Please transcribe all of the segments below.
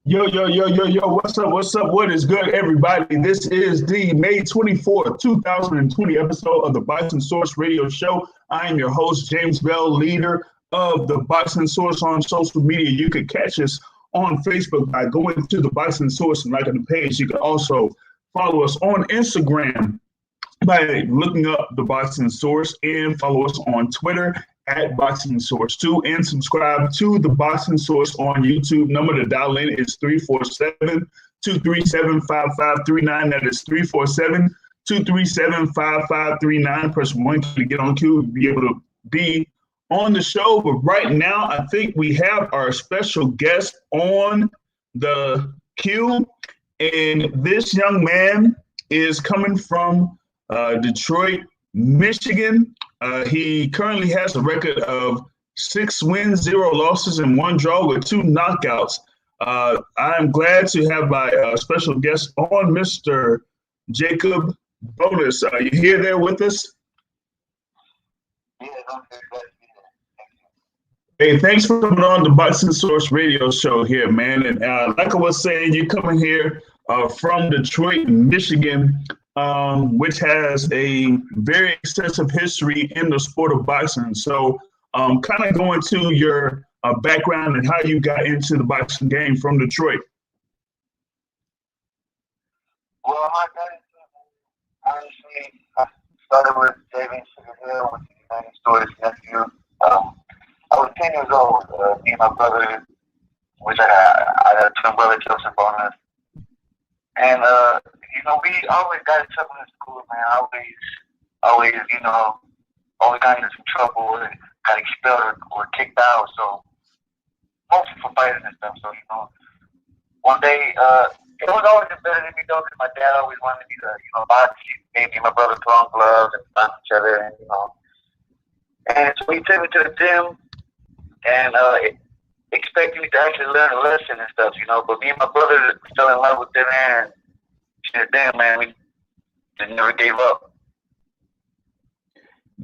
Yo, what's up, what is good, everybody? This is the May 24th, 2020 episode of the Boxing Source Radio Show. I am your host, James Bell, leader of the Boxing Source on social media. You can catch us on Facebook by going to the Boxing Source and liking the page. You can also follow us on Instagram by looking up the Boxing Source and follow us on Twitter at Boxing Source 2 and subscribe to the Boxing Source on YouTube. Number to dial in is 347-237-5539. That is 347-237-5539. Press 1 to get on queue to be able to be on the show. But right now, I think we have our special guest on the queue. And this young man is coming from Detroit, Michigan. He currently has a record of 6 wins, 0 losses, and 1 draw with 2 knockouts. I'm glad to have my special guest on, Mr. Jacob Bonus. You here there with us? Yeah, I'm very glad to be here. Hey, thanks for coming on the Boxing Source Radio Show here, man. And like I was saying, you're coming here from Detroit, Michigan, which has a very extensive history in the sport of boxing. So kind of going to your background and how you got into the boxing game from Detroit. Well, I got into it, honestly, I started with David Sugar Hill, with the United Stories nephew. I was 10 years old, me and my brother, which I had a twin brother, Joseph Bonus. And, we always got in trouble in school, man. Always, always got into some trouble and got expelled or kicked out. So, mostly for fighting and stuff. So, one day, it was always better than me, though, because my dad always wanted me to, box. Maybe my brother put on gloves and box each other, and so he took me to the gym and expected me to actually learn a lesson and stuff, But me and my brother fell in love with it, and damn, man, we just never gave up.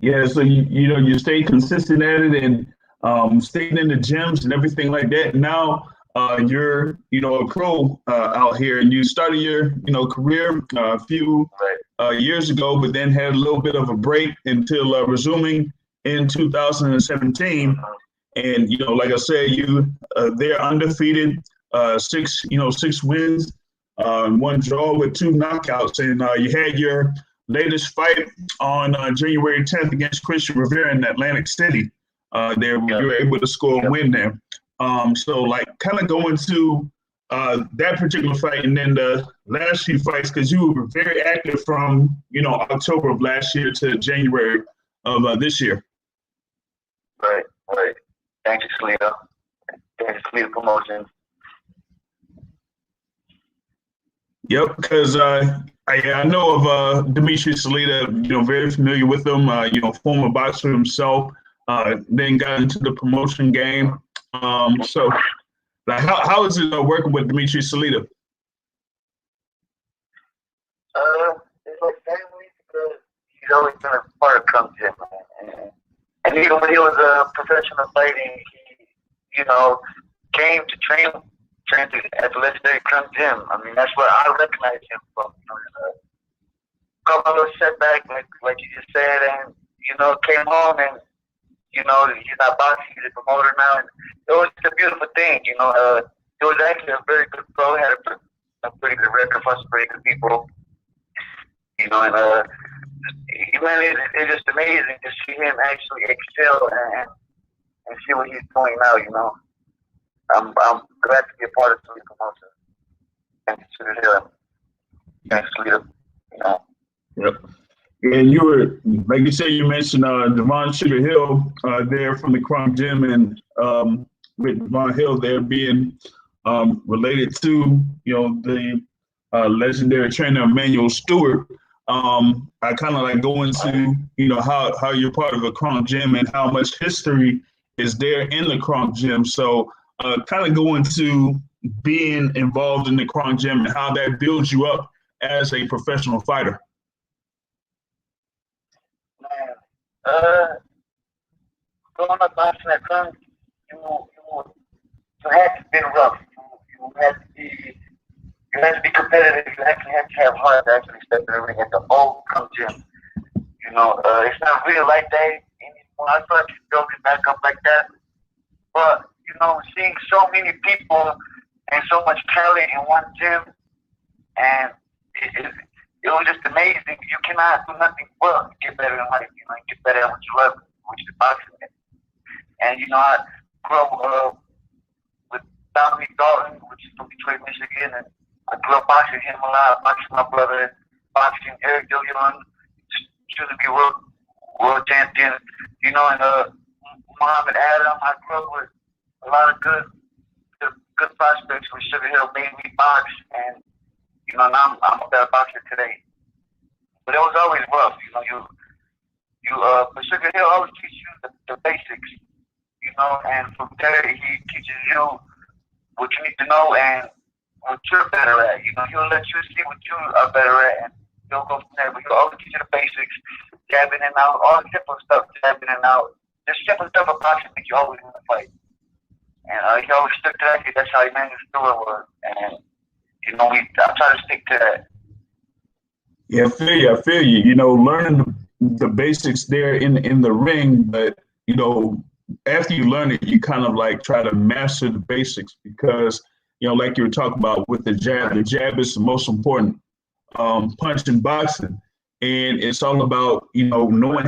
Yeah, so you stayed consistent at it and stayed in the gyms and everything like that. Now you're a pro out here, and you started your career a few years ago, but then had a little bit of a break until resuming in 2017. And like I said, they're undefeated, 6 wins. 1 draw with 2 knockouts, and you had your latest fight on January 10th against Christian Rivera in Atlantic City. You were able to score a win there. So, kind of going to that particular fight, and then the last few fights, because you were very active from October of last year to January of this year. Right. Thank you, Salida. Thank you, Salida Promotions. Yep, because I know of Dimitri Salida, very familiar with him, former boxer himself, then got into the promotion game. So, how is it working with Dimitri Salida? It's like family because he's always been a part of Crumb Gym, and even when he was a professional fighting, he, came to train at the legendary Crumb Gym. I mean, that's where I recognize him from. Couple of setback, like you just said, and came home and he's not boxing, he's a promoter now, and it was a beautiful thing. He was actually a very good pro, had a pretty good record for some pretty good people. And it's just amazing to see him actually excel and see what he's doing now. I'm glad to be a part of the promotion and consider him. Thanks, Salida. Yep. And you were, like you said, you mentioned Devon Sugar Hill there from the Crumb Gym, and with Devon Hill there being related to the legendary trainer Emmanuel Stewart. I kind of like go into, how you're part of a Kronk gym and how much history is there in the Kronk gym. So kind of go into being involved in the Kronk gym and how that builds you up as a professional fighter. Man, growing up boxing at Kronk, you had to be rough. You had to be competitive. You actually had to have heart to actually step in the ring at the old Kronk gym. It's not really like that anymore. I feel like it's building back up like that. But, seeing so many people and so much talent in one gym, and it was just amazing. You cannot do nothing but get better in life. You get better at what you love, which is boxing. And, I grew up with Dominic Dalton, which is from Detroit, Michigan, and I grew up boxing him a lot, boxing my brother, boxing Eric DeLeon, soon to be world champion, and Muhammad Adam. I grew up with a lot of good prospects from Sugar Hill made me box, and now I'm a better boxer today. But it was always rough, but Sugar Hill always teaches you the basics, and from there he teaches you what you need to know and what you're better at. He'll let you see what you are better at, and he'll go from there. But he'll always teach you the basics, jabbing in and out, all the simple stuff, jabbing in and out. Just simple stuff about boxing that you always want to fight. And he always stuck to that because that's how Emmanuel Stewart was. And, I try to stick to that. Yeah, I feel you. Learning the basics there in the ring, but, after you learn it, you kind of like try to master the basics because, like you were talking about with the jab is the most important punch in boxing. And it's all about, knowing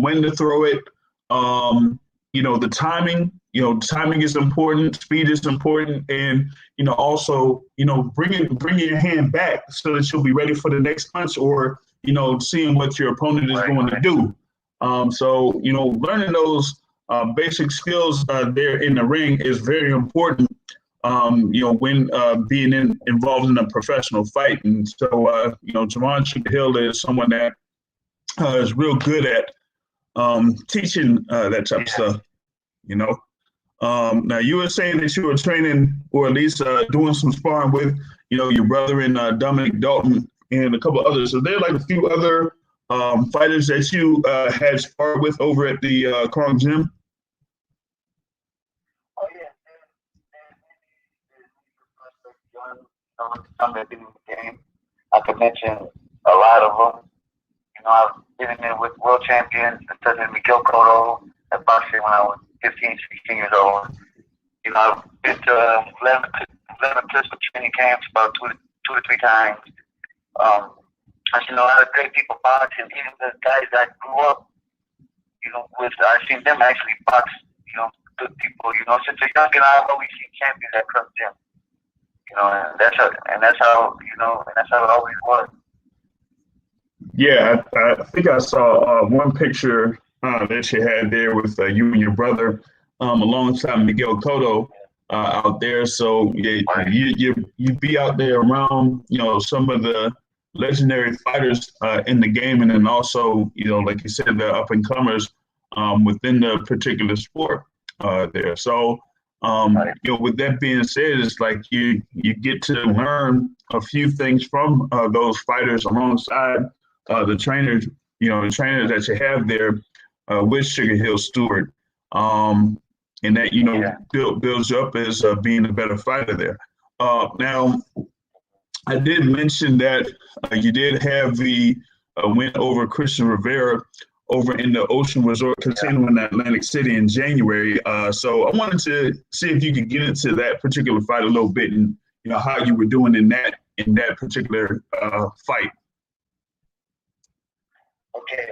when to throw it. The timing, timing is important, speed is important. And, also, bringing your hand back so that you'll be ready for the next punch or, seeing what your opponent is going to do. So, learning those basic skills there in the ring is very important. When being involved in a professional fight. And so, Javon Sugar Hill is someone that is real good at teaching that type of stuff, Now, you were saying that you were training or at least doing some sparring with, your brother and Dominic Dalton and a couple others. So there like a few other fighters that you had sparred with over at the Kronk gym? Some that been in the game. I could mention a lot of them. I've been in there with world champions, such as Miguel Cotto at boxing when I was 15, 16 years old. I've been to 11 pistol training camps about two to three times. I've seen a lot of great people boxing, even the guys that I grew up, with. I've seen them actually box, good people. Since a young kid, I've always seen champions at Kronk gym. And that's how it always was. Yeah, I think I saw one picture that you had there with you and your brother alongside Miguel Cotto out there. So yeah, you be out there around some of the legendary fighters in the game, and then also like you said, the up and comers within the particular sport there. So. With that being said, it's like you get to learn a few things from those fighters alongside the trainers, the trainers that you have there with Sugar Hill Stewart, and that builds you up as being a better fighter there. Now, I did mention that you did have the win over Christian Rivera over in the Ocean Resort Casino in Atlantic City in January. So I wanted to see if you could get into that particular fight a little bit and how you were doing in that particular fight. Okay.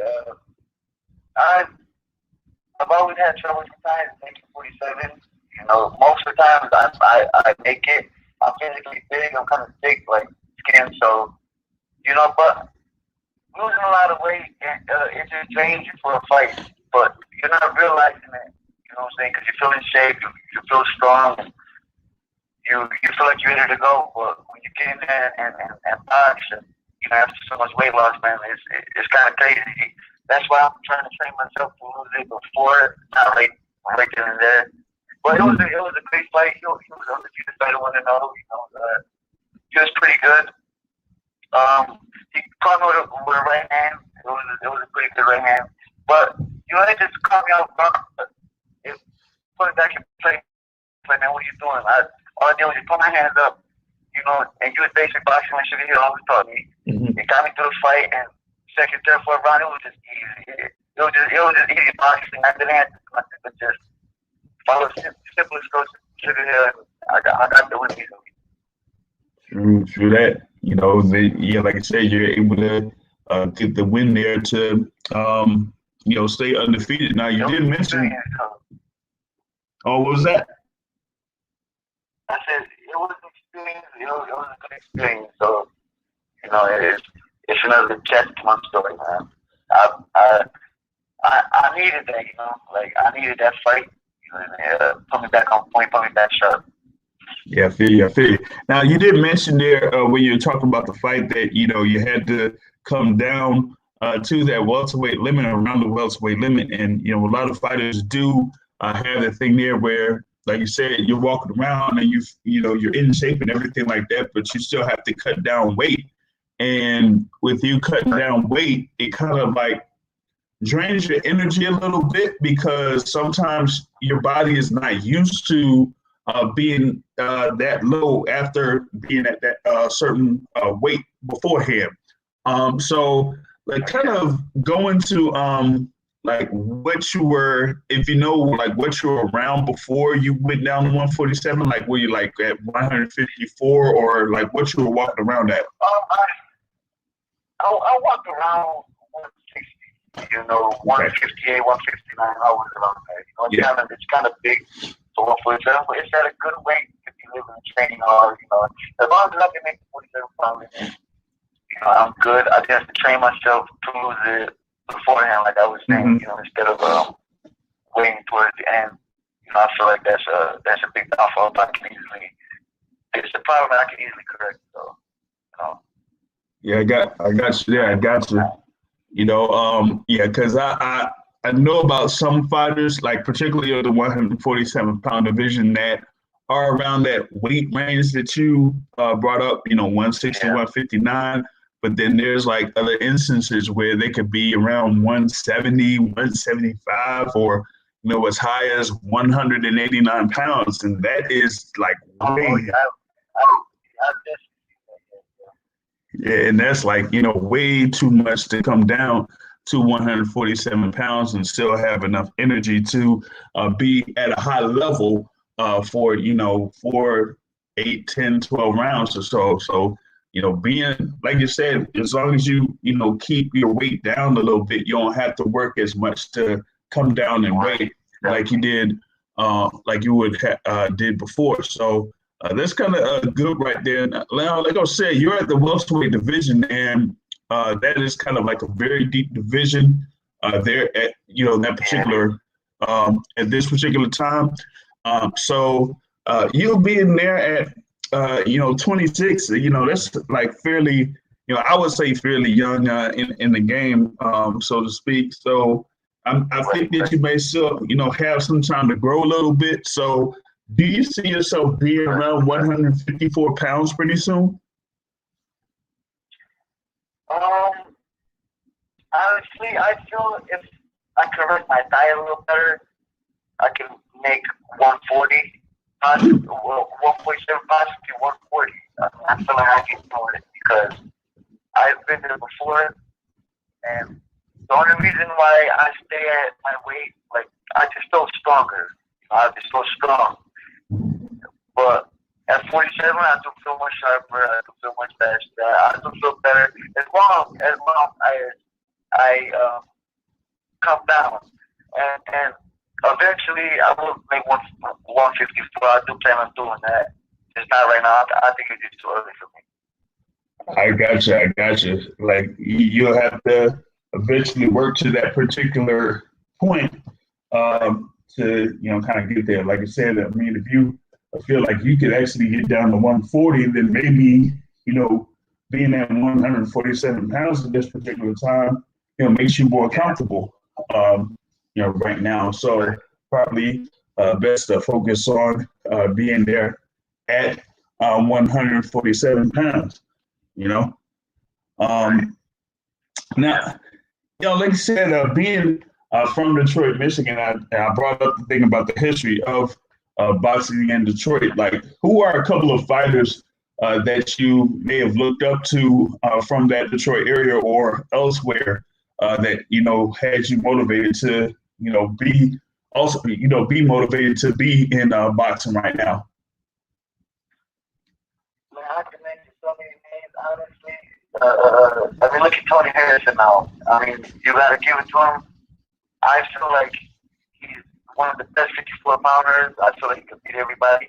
I've always had trouble sometimes making 47. Most of the times I make it. I'm physically big. I'm kind of thick, like skin. So, but losing a lot of weight, it just drains you for a fight. But you're not realizing it, you know what I'm saying? Because you feel in shape, you feel strong, and you feel like you're ready to go, but when you get in there and box, and after so much weight loss, man, it's kind of crazy. That's why I'm trying to train myself to lose it before, not right then and there. But it was a great fight. He was undefeated fighter, 1-0. He was pretty good. He caught me with a right hand. It was a pretty good right hand. But it just caught me off guard. It put it back in play. Like, man, what are you doing? All I did was just put my hands up, and you was basic boxing like Sugar Hill always taught me. Mm-hmm. It got me through the fight, and second, third, fourth round, it was just easy. It was just easy boxing. I didn't have to just follow simplest coach Sugar Hill. I got the win easily. True that. Like I said, you're able to get the win there to stay undefeated. Now you did mention. Oh, what was that? I said it was an experience. It was a good experience. So it's another chapter to my story, man. I needed that, like I needed that fight. Put me back on point, put me back sharp. Yeah, I feel you. Now you did mention there when you were talking about the fight that you had to come down to that welterweight limit, around the welterweight limit, and a lot of fighters do have that thing there where, like you said, you're walking around and you're in shape and everything like that, but you still have to cut down weight. And with you cutting down weight, it kind of like drains your energy a little bit because sometimes your body is not used to being that low after being at that certain weight beforehand. So like kind of going to like what you were, if what you were around before you went down to 147, like were you like at 154 or like what you were walking around at? I walked around 160, 158, 159. I was around there. It's kind of big for 147, but it's at a good weight if you live in training hard. As long as I can make 47 pounds, I'm good. I just have to train myself to lose it beforehand, like I was saying. Instead of waiting towards the end. I feel like that's a big downfall. But it's a problem I can easily correct. So, Yeah, I got you there. I got you. Because I know about some fighters, like particularly of the 147-pound division, that are around that weight range that you brought up, 160, 159. But then there's like other instances where they could be around 170, 175, or as high as 189 pounds, and that is like way. Yeah, and that's like, way too much to come down to 147 pounds and still have enough energy to be at a high level for 8, 10, 12 rounds or so. So, being, like you said, as long as you, keep your weight down a little bit, you don't have to work as much to come down in weight like you did, like you would did before. So, that's kind of good right there. Now, like I said, you're at the welterweight division, and that is kind of like a very deep division there at that particular at this particular time. So you'll be in there at 26. That's like fairly, I would say fairly young in the game, so to speak. So I think that you may still have some time to grow a little bit. So. Do you see yourself being around 154 pounds pretty soon? Honestly, I feel if I correct my diet a little better, I can make 140, possibly 147, possibly 140. I feel like I can do it because I've been there before, and the only reason why I stay at my weight, like I just feel stronger. I just feel strong. But at 47, I do feel much sharper. I do feel much faster. I do feel better as long as I come down. And eventually, I will make 154. I do plan on doing that. It's not right now. I think it's just too early for me. I got you. Like you'll have to eventually work to that particular point to kind of get there. Like I said, I mean, if you I feel like you could actually get down to 140, and then maybe, being at 147 pounds at this particular time, makes you more comfortable, right now. So probably best to focus on being there at 147 pounds, you know. Um, Now, like you said, being from Detroit, Michigan, I brought up the thing about the history of boxing in Detroit. Like, who are a couple of fighters that you may have looked up to from that Detroit area or elsewhere that had you motivated to be also be motivated to be in boxing right now? Man, I can mention so many names, honestly. I mean, look at Tony Harrison now. I mean, you gotta give it to him. I feel like he's one of the best 54 pounders. I feel like he can beat everybody.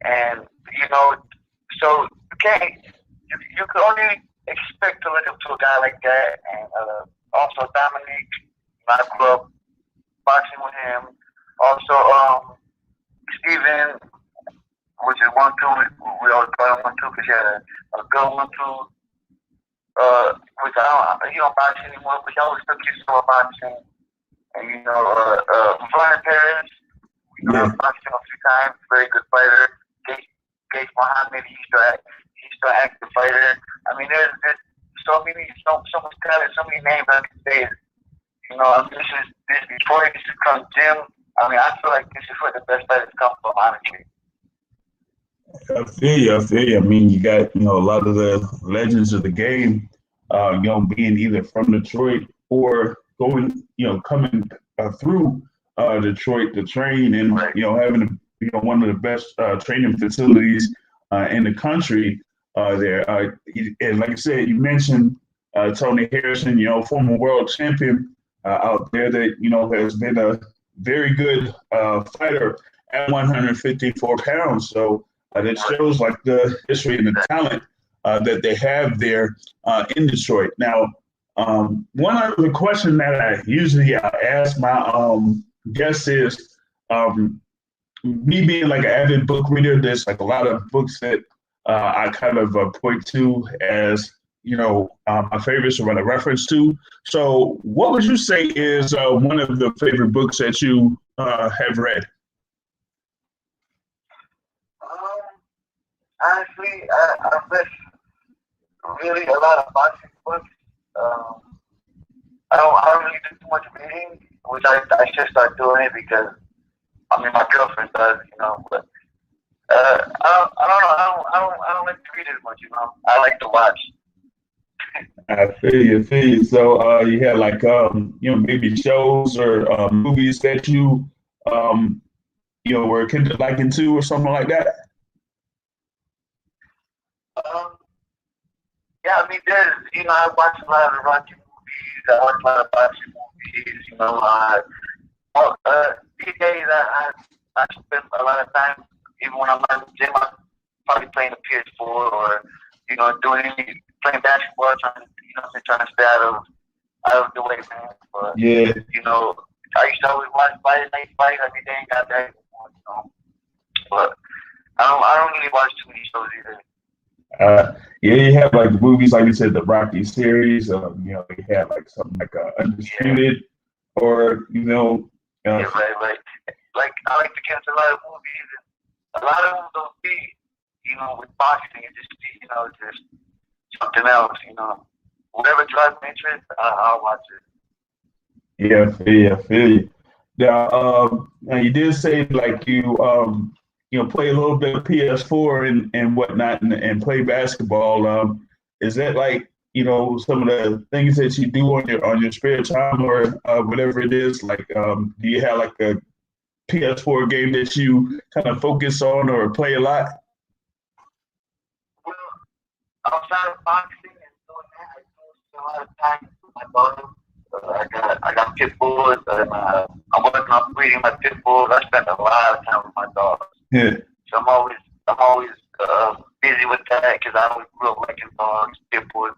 And, so you can't, you can only expect to look up to a guy like that. And also Dominic, I grew up boxing with him. Also, Steven, which is 1-2. We always call him 1-2 because he had a good 1-2. Which I don't box anymore, but he always took his to boxing. And Brian Paris, I've boxed him a few times, very good fighter. Gage Mohammed, he's still an active fighter. I mean, there's so much talent, so many names I can say. This is Detroit, this is Crunk Gym. I mean, I feel like this is where the best fighters come from, honestly. I feel you. I feel you. I mean, you got a lot of the legends of the game, being either from Detroit or going, coming through Detroit to train, and having one of the best training facilities in the country there. And like I said, you mentioned Tony Harrison, former world champion out there that has been a very good fighter at 154 pounds. So that shows like the history and the talent that they have there in Detroit. Now, one other question that I usually ask my guests is, me being like an avid book reader, there's like a lot of books that I kind of point to as my favorites or what I reference to. So, what would you say is one of the favorite books that you have read? Honestly, I've read really a lot of boxing books. I don't really do too much reading, which I should start doing it because my girlfriend does, But I don't know. I don't like to read as much, I like to watch. I feel you. Feel you. So you had like maybe shows or movies that you were kind of like into or something like that. Yeah, I mean, there's, I watch a lot of Rocky movies. I watch a lot of boxing movies. These days, I spend a lot of time, even when I'm at the gym, I'm probably playing the PS4 or, playing basketball, trying to stay out of the way, man. But, yeah. I used to always watch Friday Night Fight every day and got that, But I don't really watch too many shows either. Yeah, you have like the movies, like you said, the Rocky series. You have like something like Undisputed, or right. Like I like to catch a lot of movies, and a lot of them don't be, with boxing. It just be, just something else. Whatever drives my interest, I'll watch it. Yeah, I feel you. Now you did say like you play a little bit of PS4 and whatnot and play basketball. Is that like, some of the things that you do on your spare time or whatever it is? Like, do you have like a PS4 game that you kind of focus on or play a lot? Well, outside of boxing and doing that, I do spend a lot of time with my daughter. I got pit bulls, and I'm working on breeding my pit bulls. I spend a lot of time with my dogs. Yeah. So I'm always busy with that because I always grew up liking dogs, pit bulls,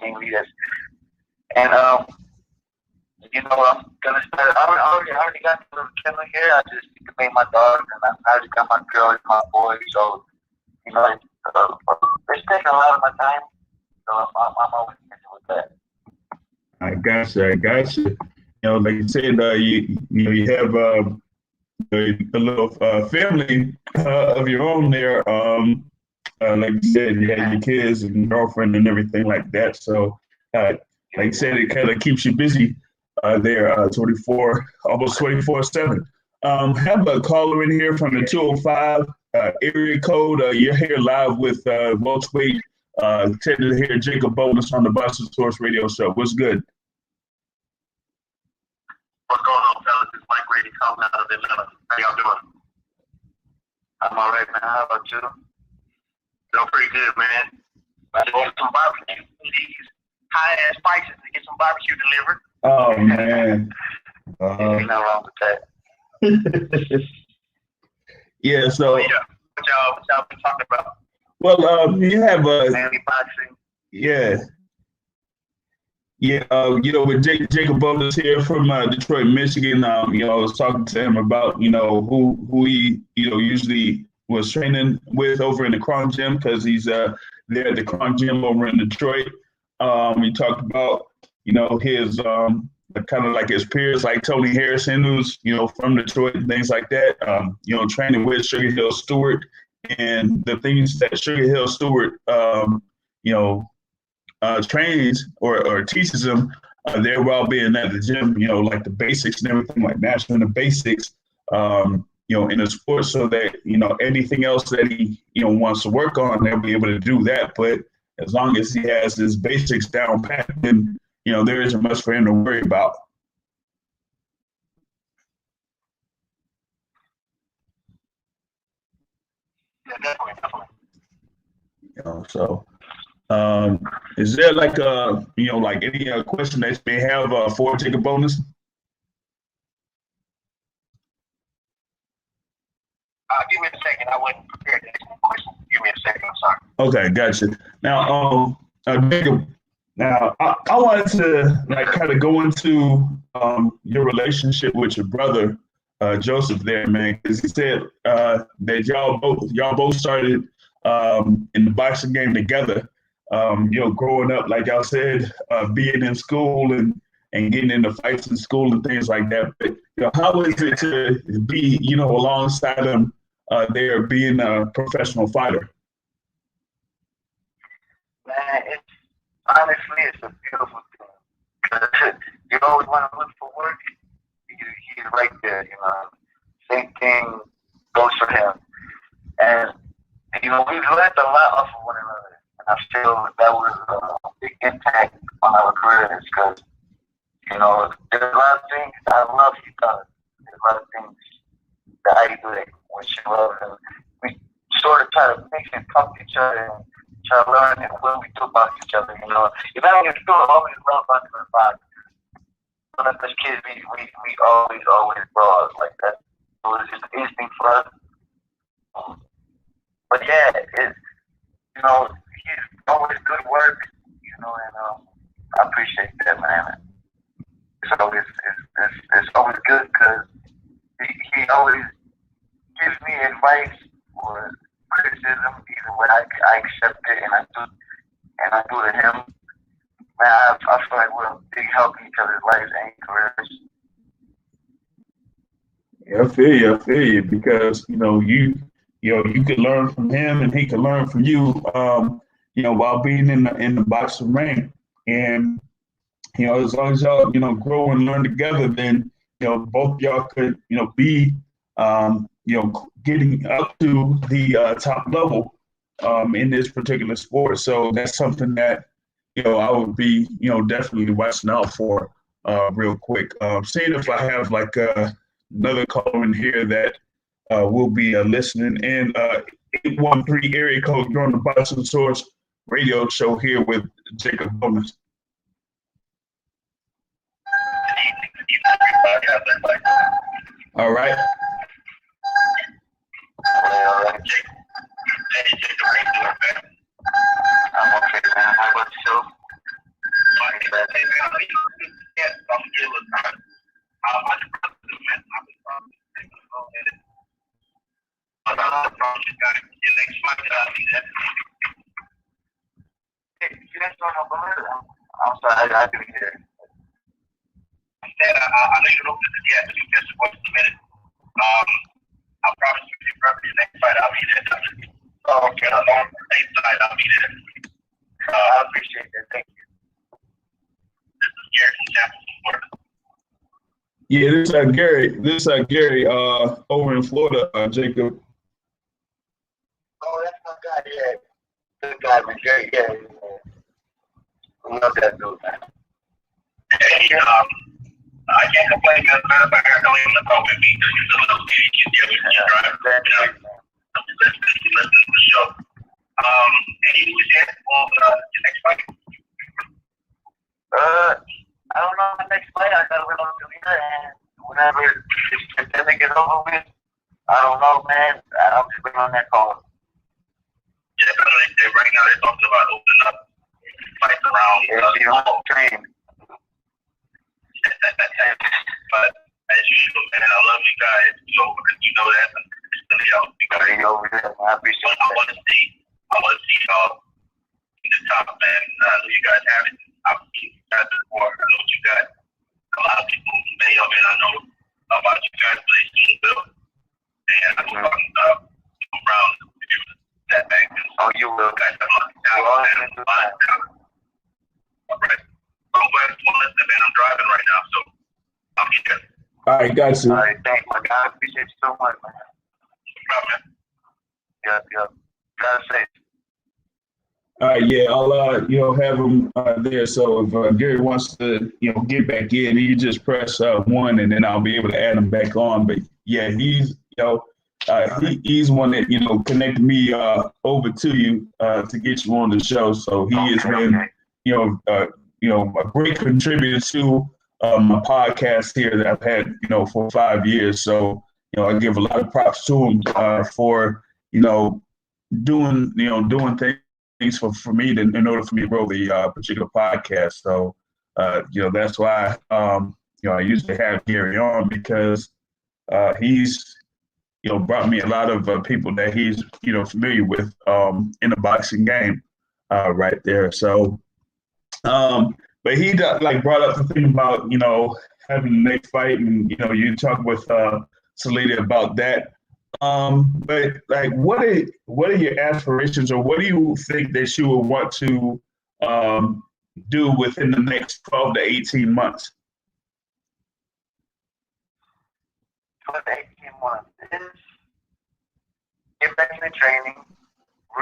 mainly that's. And I'm gonna start. I already got the little kennel here. I just need to made my daughter, and I just got my girl and my boy. So, you know, it's taking a lot of my time. So I'm always busy with that. I gotcha. You know, like you said, you have a little family of your own there. Like you said, you had your kids and girlfriend and everything like that. So, like you said, it kind of keeps you busy there 24, almost 24/7. Have a caller in here from the 205 area code. You're here live with welterweight Teddy here, Jacob Bonus on the Boston Source Radio Show. What's good? What's going on, fellas? It's Mike Grady calling out of Atlanta. How y'all doing? I'm all right, man. How about you? Doing pretty good, man. I just ordered some barbecue. These high-ass spices to get some barbecue delivered. Oh, man. Ain't nothing wrong with that. Yeah, so. Yeah. What y'all been talking about? Well, you have Manly boxing. Yeah. Yeah, you know, with Jacob Bonus here from Detroit, Michigan, you know, I was talking to him about, you know, who he, you know, usually was training with over in the Kron Gym because he's there at the Kron Gym over in Detroit. We talked about, you know, his kind of like his peers like Tony Harrison, who's, you know, from Detroit and things like that, you know, training with Sugar Hill Stewart and the things that Sugar Hill Stewart, you know, trains or teaches them their well-being at the gym, you know, like the basics and everything like mastering the basics, you know, in the sport so that, you know, anything else that he, you know, wants to work on, they'll be able to do that. But as long as he has his basics down pat, then, you know, there isn't much for him to worry about. Yeah, definitely. You know, so is there like you know, like any question that you may have for Jacob Bonus? Give me a second. I wasn't prepared to answer the question. Give me a second. I'm sorry. Okay, gotcha. Now, Jacob, now I wanted to like kind of go into your relationship with your brother Joseph there, man, because he said that y'all both started in the boxing game together. You know, growing up, like y'all said, being in school and getting into fights in school and things like that. But you know, how is it to be, you know, alongside him there being a professional fighter? Man, it's a beautiful thing. You always want to look for work. He's right there, you know. Same thing goes for him. And, you know, we've learned a lot off of one another. And I feel that was a big impact on our careers because, you know, there's a lot of things I love he does. There's a lot of things that I do that which he loves. And we sort of try to mix and talk to each other and try to learn what we do about each other, you know. If I don't get through, I always love boxing and fighting. But as kids, we always brought like that. It was just an instinct for us. But yeah, it's, you know, he's always good work, you know, and I appreciate that, man. It's always good because he always gives me advice or criticism, either way I accept it and I do to him. Man, I feel like we're a big help in each other's lives and careers. Yeah, I feel you, because you know you could learn from him and he could learn from you, you know, while being in the boxing ring, and you know, as long as y'all, you know, grow and learn together, then you know both y'all could, you know, be you know, getting up to the top level in this particular sport. So that's something that, you know, I would be, you know, definitely watching out for real quick. Seeing if I have like another caller in here that will be listening in. 813 area code, you're on the Boxing Source Radio Show here with Jacob Bonus. All right. I'm okay, man. How about yourself? I'm sorry, I didn't hear. I know you don't have to do this for a minute. I'll promise you the next fight I'll be there. Oh, okay. Next fight I'll be there. I appreciate that. Thank you. This is Gary from Tampa, Florida. Yeah, this is Gary. This is Gary over in Florida, Jacob. Oh, that's my guy. Yeah, good guy, man. Gary. Yeah. I love that dude, man. Hey, I can't complain. As a matter of fact, I don't even know with me because he's a little baby kid. Yeah, we can drive. Listen to the show. Any news yet on the next fight? I don't know the next fight. I got to wait on Selena, and whenever this pandemic is over with, I don't know, man. I'm just waiting on that call. Yeah, right now they're talking about opening up fights around. Yeah, you don't train. But as usual, man, I love you guys. You know that. I appreciate it. I want to see y'all in the top, man. I know you guys have it. I've seen you guys before. I know you got a lot of people. Many of it I know about you guys, but they soon will. And I'm talking about around that back. Oh, you will. Guys, I'm on the top. All right. Man, I'm driving right now, so I'll be there. All right, gotcha. All right, thanks, my guy. I appreciate you so much, man. No problem, man. Yep. God safe. All right, yeah, I'll have him there. So if Gary wants to get back in, he can just press 1, and then I'll be able to add him back on. But yeah, he's he's one that connected me over to you to get you on the show. So he has been a great contributor to my podcast here that I've had for 5 years. So I give a lot of props to him for doing things for me in order for me to grow the particular podcast. So that's why I usually have Gary on, because he's brought me a lot of people that he's familiar with in the boxing game right there. So but he brought up the thing about having the next fight, and you talk with Salida about that. But what are your aspirations, or what do you think that you would want to do within the next 12 to 18 months? 12 to 18 months is get back into training,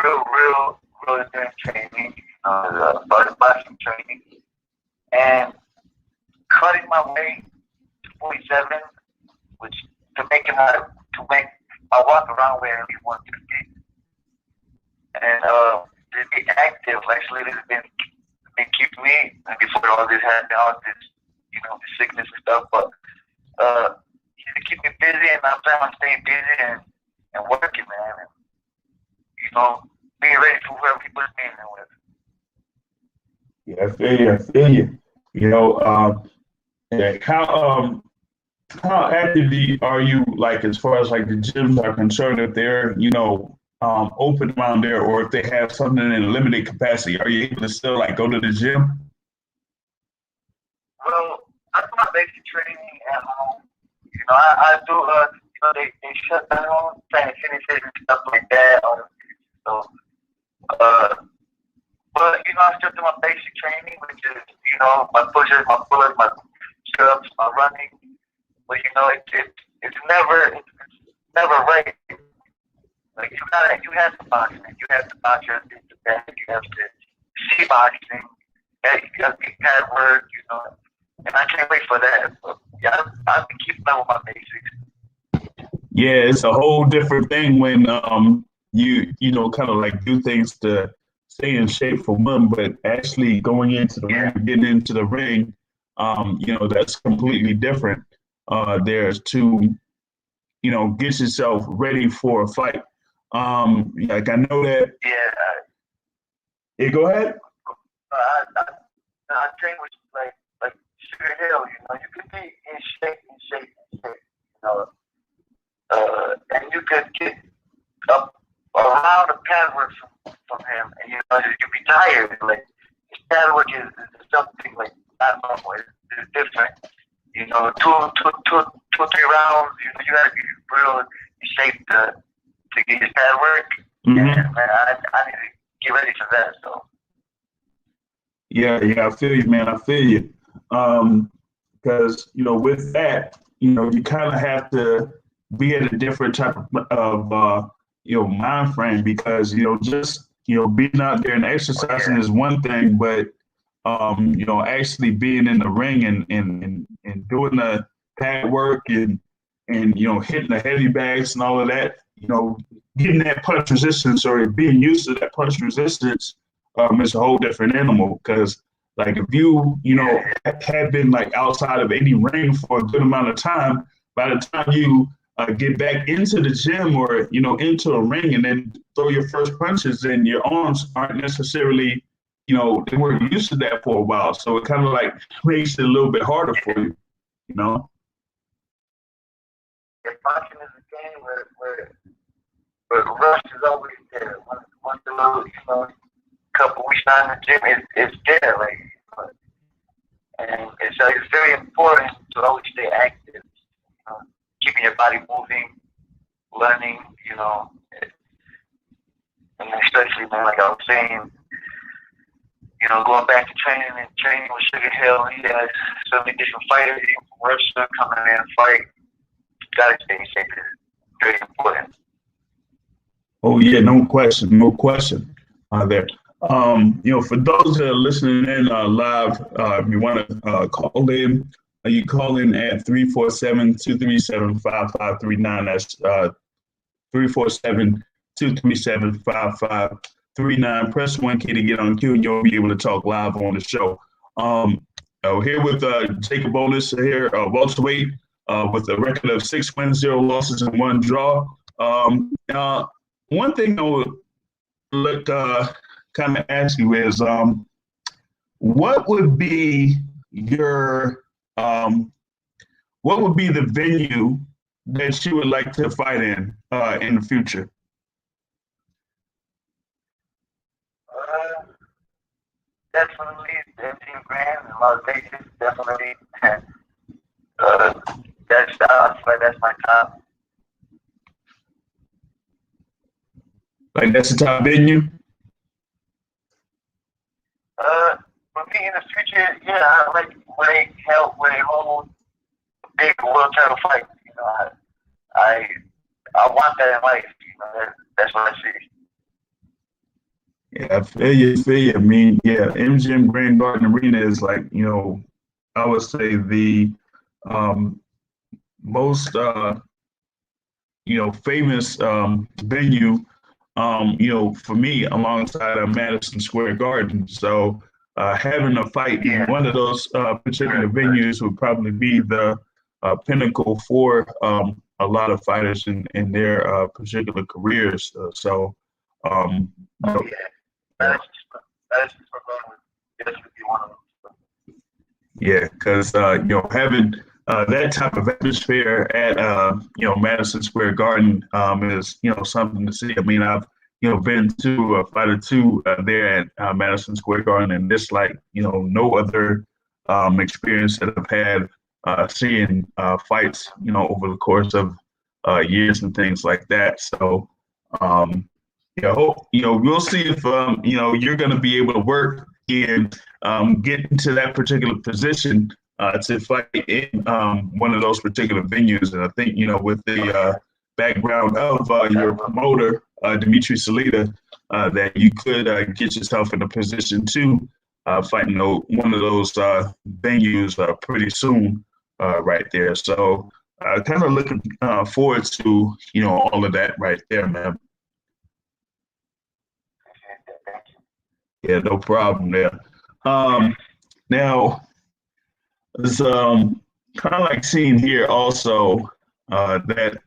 real intense training, boxing training, and cutting my way to 47, which to make I walk around where he wants to be. And to be active, actually, this has been keeping me before all this happened, all this, the sickness and stuff. But to keep me busy, and I plan on staying busy and working, man. And, being ready for whoever he puts me in with. Yeah, I feel you. How active are you, as far as the gyms are concerned, if they're open around there, or if they have something in a limited capacity? Are you able to still go to the gym? Well, I do my basic training at home. I do. They shut down training finishes and stuff like that. So, but I still do my basic training, which is my pushes, my pull-ups, my sit-ups, my running. But it's never right. You have to boxing. You have to box your best. You have to see boxing. You have to be pad work. And I can't wait for that. So, yeah, I've been keeping up with my basics. Yeah, it's a whole different thing when you kind of do things to stay in shape for one, but actually going into the ring, getting into the ring, that's completely different. There's to get yourself ready for a fight. I know that. Yeah. Go ahead. I train with like Sugar Hill. You could be in shape. And you could get up around the pad work from him, and you'd be tired. Like his pad work is something like not normal. It's different. Two, 3 rounds. You gotta be real shape to get his pad work. Mm-hmm. And man, I need to get ready for that. So. Yeah, I feel you, man. I feel you. Because with that, you kind of have to be in a different type of mind frame because just being out there and exercising is one thing, but actually being in the ring and doing the pad work and hitting the heavy bags and all of that, getting that punch resistance or being used to that punch resistance is a whole different animal. Because like if you have been like outside of any ring for a good amount of time, by the time you get back into the gym or into a ring and then throw your first punches, and your arms aren't necessarily they weren't used to that for a while, so it kind of like makes it a little bit harder for you. The punching is a game where rush is always there. Once the little couple weeks down in the gym, it's there, like, and it's very important to always stay active, keeping your body moving, learning, and especially, man, like I was saying, going back to training with Sugar Hill, he has so many different fighters, even from Russia coming in and fight. Gotta stay in shape is very important. Oh yeah, no question there. For those that are listening in live, if you want to call in, you call in at 347-237-5539. That's 347-237-5539. Press 1 key to get on queue, and you'll be able to talk live on the show. Here with Jacob Bolus here, welterweight, with a record of 6 wins, 0 losses, and 1 draw. One thing I would kind of ask you is, what would be your what would be the venue that you would like to fight in the future? Definitely MGM Grand in Las Vegas. Definitely. That's my top. Like that's the top venue? For me in the future, yeah, I like where they hold big world title fight. I want that in life. That's what I see. Yeah, I feel you. I mean, yeah, MGM Grand Garden Arena is like, I would say the most, famous venue, for me alongside Madison Square Garden. So having a fight in one of those particular venues would probably be the pinnacle for a lot of fighters in their particular careers. That's just for going with just to be one of them. Yeah, because having that type of atmosphere at Madison Square Garden is something to see. I mean, I've been to a fight or two there at Madison Square Garden, and it's like no other experience that I've had seeing fights over the course of years and things like that. So we'll see if you're going to be able to work and get into that particular position to fight in one of those particular venues. And I think with the background of your promoter, Dimitri Salita, that you could get yourself in a position to fight one of those venues pretty soon, right there. So kind of looking forward to all of that right there, man. Yeah, no problem there. Now, it's kind of like seeing here also that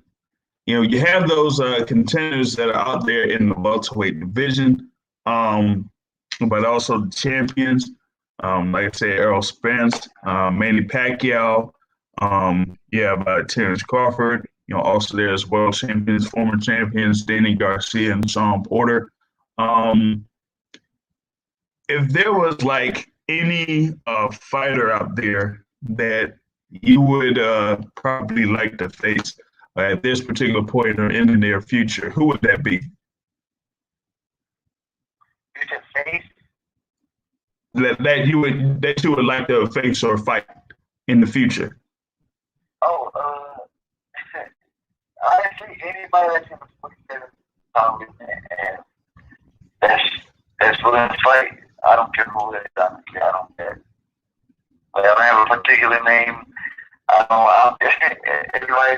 you have those contenders that are out there in the welterweight division, but also the champions. Like I said, Errol Spence, Manny Pacquiao. You have Terrence Crawford. also there as well, champions, former champions, Danny Garcia and Sean Porter. If there was like any fighter out there that you would probably like to face at this particular point or in the near future, who would that be? Future face? That you would like to face or fight in the future? Oh, honestly, anybody that's in the 47 pound and that's willing to fight, I don't care who it is. Honestly, I don't care. Like, I don't have a particular name. I don't. Everybody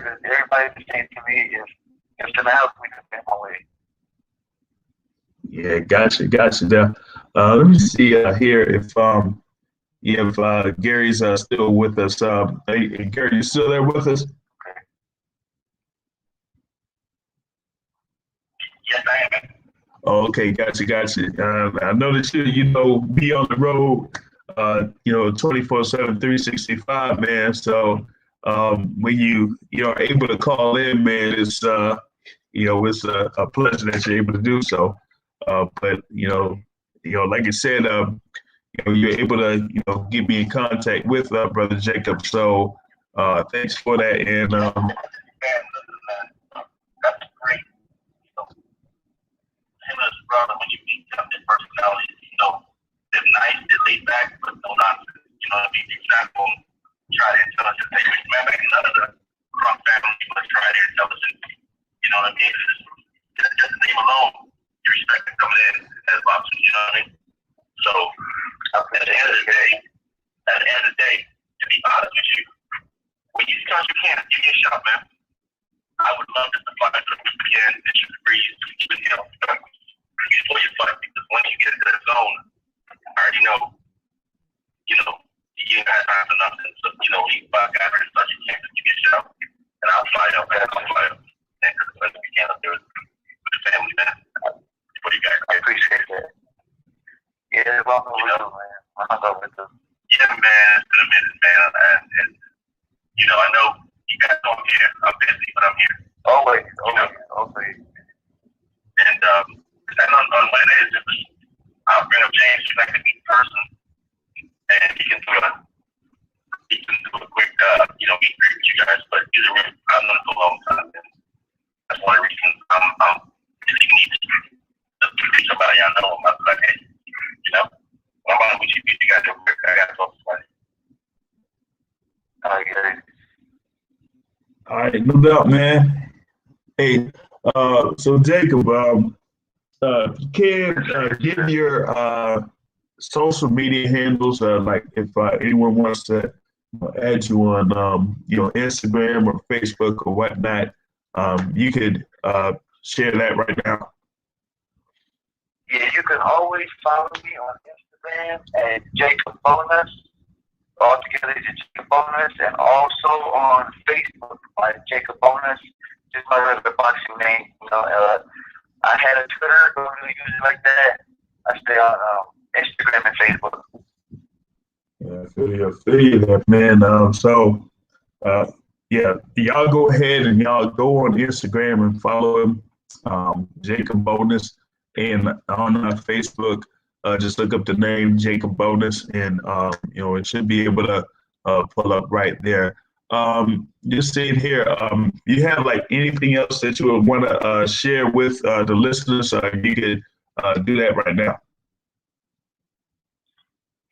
that came to me is in the house. We can make my way. Yeah, gotcha. Now, let me see here if Gary's still with us. Hey, Gary, you still there with us? Yes, I am. Oh, okay, gotcha. I know that you be on the road, 24/7, 365, man. So when you are able to call in, man, it's it's a pleasure that you're able to do so. But like I said, you're able to get me in contact with Brother Jacob. So thanks for that. And That's great. Him as a brother, when you meet them, their personalities, they're nice, they're laid back, but no nonsense. You know what I mean? The example, try to intelligence. Hey, man, back none of the Crump family was try their intelligence. You know what I mean? Just the name alone, you respect them coming in as boxers. You know what I mean? So at the end of the day, to be honest with you, when you because you can, give me a shot, man. I would love to fly to the weekend and should breeze even before you fight, because once you get into that zone, I already know, you ain't got time for nothing. So, you five guys are such a chance to give me a shot. And I'll fly up, man. And as we can up there with the family, man. What do you guys? I appreciate that. Yeah, welcome, man. I'm not over with them. Yeah, man. It's been a minute, man. And I know you guys know I'm here. I'm busy, but I'm here. Always. And on Wednesdays, I'll bring up James. He's like a new person, and he can do a quick, meet and greet with you guys. But I've known him for a long time, and that's one of the reasons I'm really need to meet somebody I know. I'm like, hey, why don't we meet you guys real quick? I got to talk to somebody. I get it. all right, no doubt, man. Hey, so Jacob, you can give your social media handles, like if anyone wants to add you on, Instagram or Facebook or whatnot, you could share that right now. Yeah, you can always follow me on Instagram at Jacob Bonus. Altogether, it's Jacob Bonus, and also on Facebook by Jacob Bonus. Just my regular boxing name. I had a Twitter, don't really use it like that. I stay on Instagram and Facebook. Yeah, I feel you there, man. So, y'all go ahead and y'all go on Instagram and follow him, Jacob Bonus, and on Facebook, just look up the name Jacob Bonus, and it should be able to pull up right there. Just seeing here, you have like anything else that you would want to share with the listeners? You could do that right now.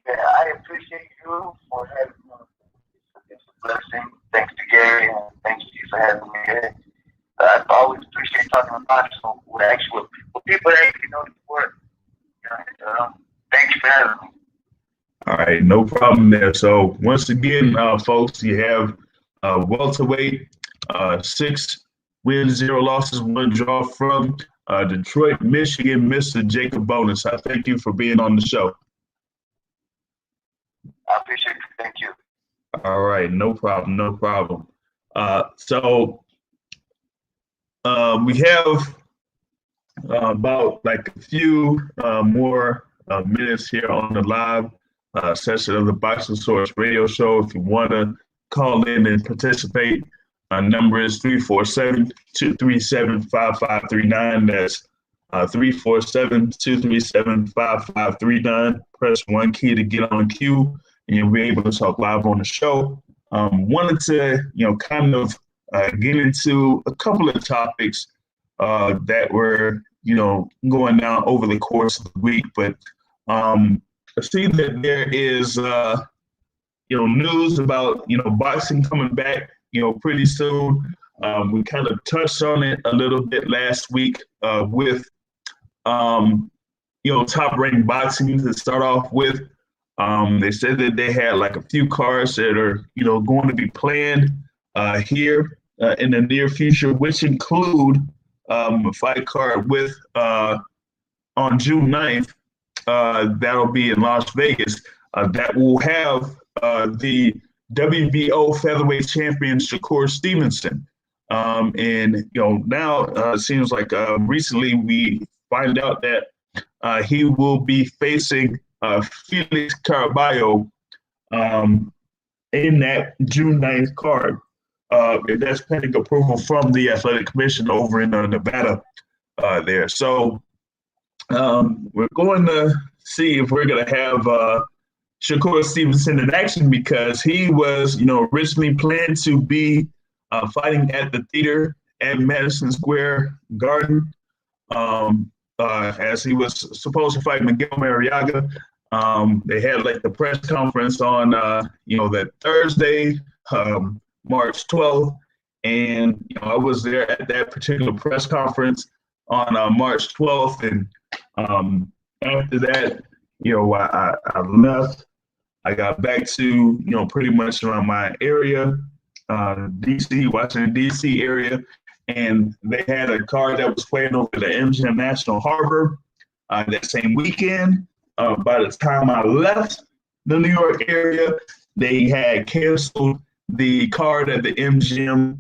Yeah, I appreciate you for having me. It's a blessing. Thanks to Gary, and thanks to you for having me here. I always appreciate talking about boxing with people that actually know the sport. Thanks for having me. All right, no problem there. So once again, folks, you have welterweight, 6 wins, 0 losses, 1 draw from Detroit, Michigan, Mr. Jacob Bonus. I thank you for being on the show. I appreciate it. Thank you. All right, no problem. So we have about like a few more minutes here on the live session of the Boxing Source radio show. If you want to call in and participate, Number is 347-237-5539. That's 347-237-5539. Press 1 key to get on queue, and you'll be able to talk live on the show. Wanted to, kind of get into a couple of topics that were, going down over the course of the week. But I see that there is, news about, boxing coming back, pretty soon. We kind of touched on it a little bit last week with, Top Rank Boxing to start off with. They said that they had like a few cards that are, going to be planned here in the near future, which include a fight card with on June 9th. That'll be in Las Vegas. That will have the WBO featherweight champion Shakur Stevenson. And now it seems like recently we find out that he will be facing Felix Caraballo in that June 9th card. And that's pending approval from the Athletic Commission over in Nevada there. So we're going to see if we're going to have Shakur Stevenson in action, because he was, originally planned to be fighting at the theater at Madison Square Garden, as he was supposed to fight Miguel Mariaga. They had like the press conference on, that Thursday, March 12th, and I was there at that particular press conference on March 12th, and after that, I left. I got back to, pretty much around my area, DC, Washington, DC area, and they had a card that was playing over the MGM National Harbor that same weekend. By the time I left the New York area, they had canceled the card at the MGM,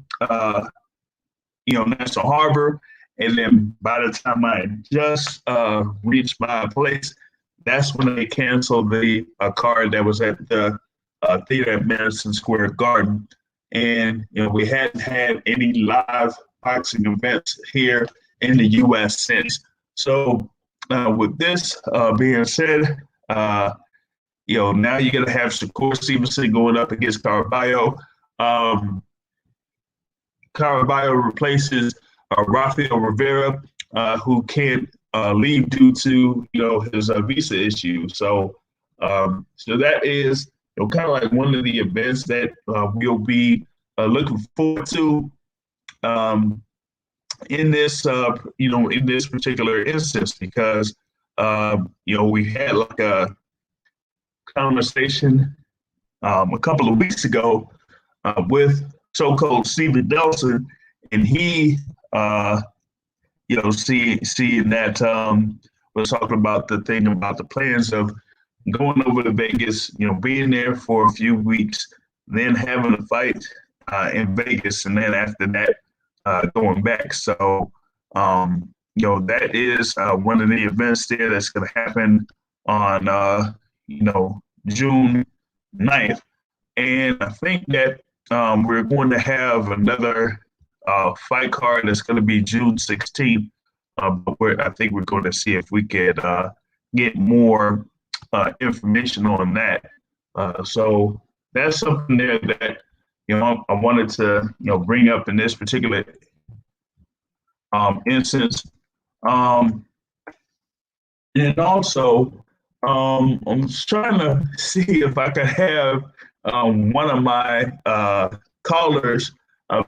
National Harbor. And then by the time I just reached my place, that's when they canceled the card that was at the theater at Madison Square Garden. And, we hadn't had any live boxing events here in the U.S. since. So with this being said, now you're going to have Shakur Stevenson going up against Caraballo. Caraballo replaces Rafael Rivera, who can't leave due to his visa issue. So that is kind of like one of the events that we'll be looking forward to in this in this particular instance, because we had like a conversation a couple of weeks ago with so-called Steven Nelson, and he seeing that we're talking about the thing about the plans of going over to Vegas, being there for a few weeks, then having a fight in Vegas, and then after that going back. So, that is one of the events there that's going to happen on, June 9th. And I think that we're going to have another fight card that's going to be June 16th. But I think we're going to see if we could get more information on that. So that's something there that I wanted to bring up in this particular instance. And also, I'm just trying to see if I could have one of my callers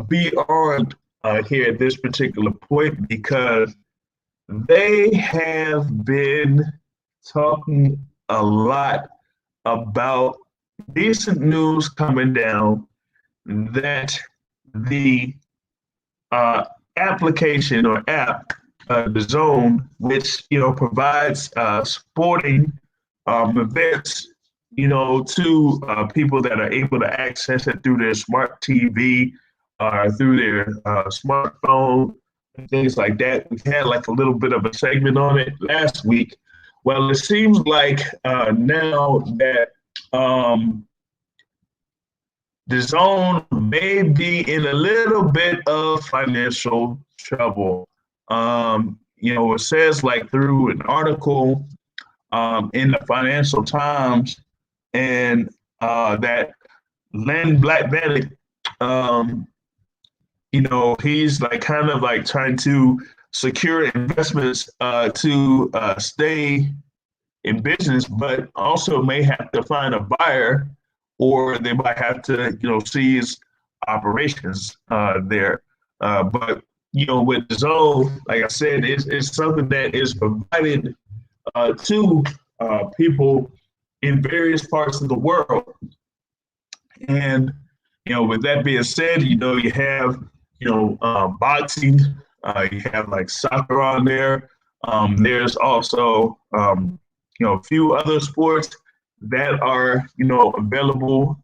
be on here at this particular point, because they have been talking a lot about recent news coming down that the application or app, the Zone, which provides sporting events, to people that are able to access it through their smart TV, through their smartphone, and things like that. We had like a little bit of a segment on it last week. Well, it seems like now that the zone may be in a little bit of financial trouble. It says like through an article in the Financial Times, and that Len Blackberry, um, he's like kind of like trying to secure investments to stay in business, but also may have to find a buyer, or they might have to, cease operations there. But with Zoe, like I said, it's something that is provided to people in various parts of the world. And with that being said, you have boxing, you have like soccer on there. There's also a few other sports that are available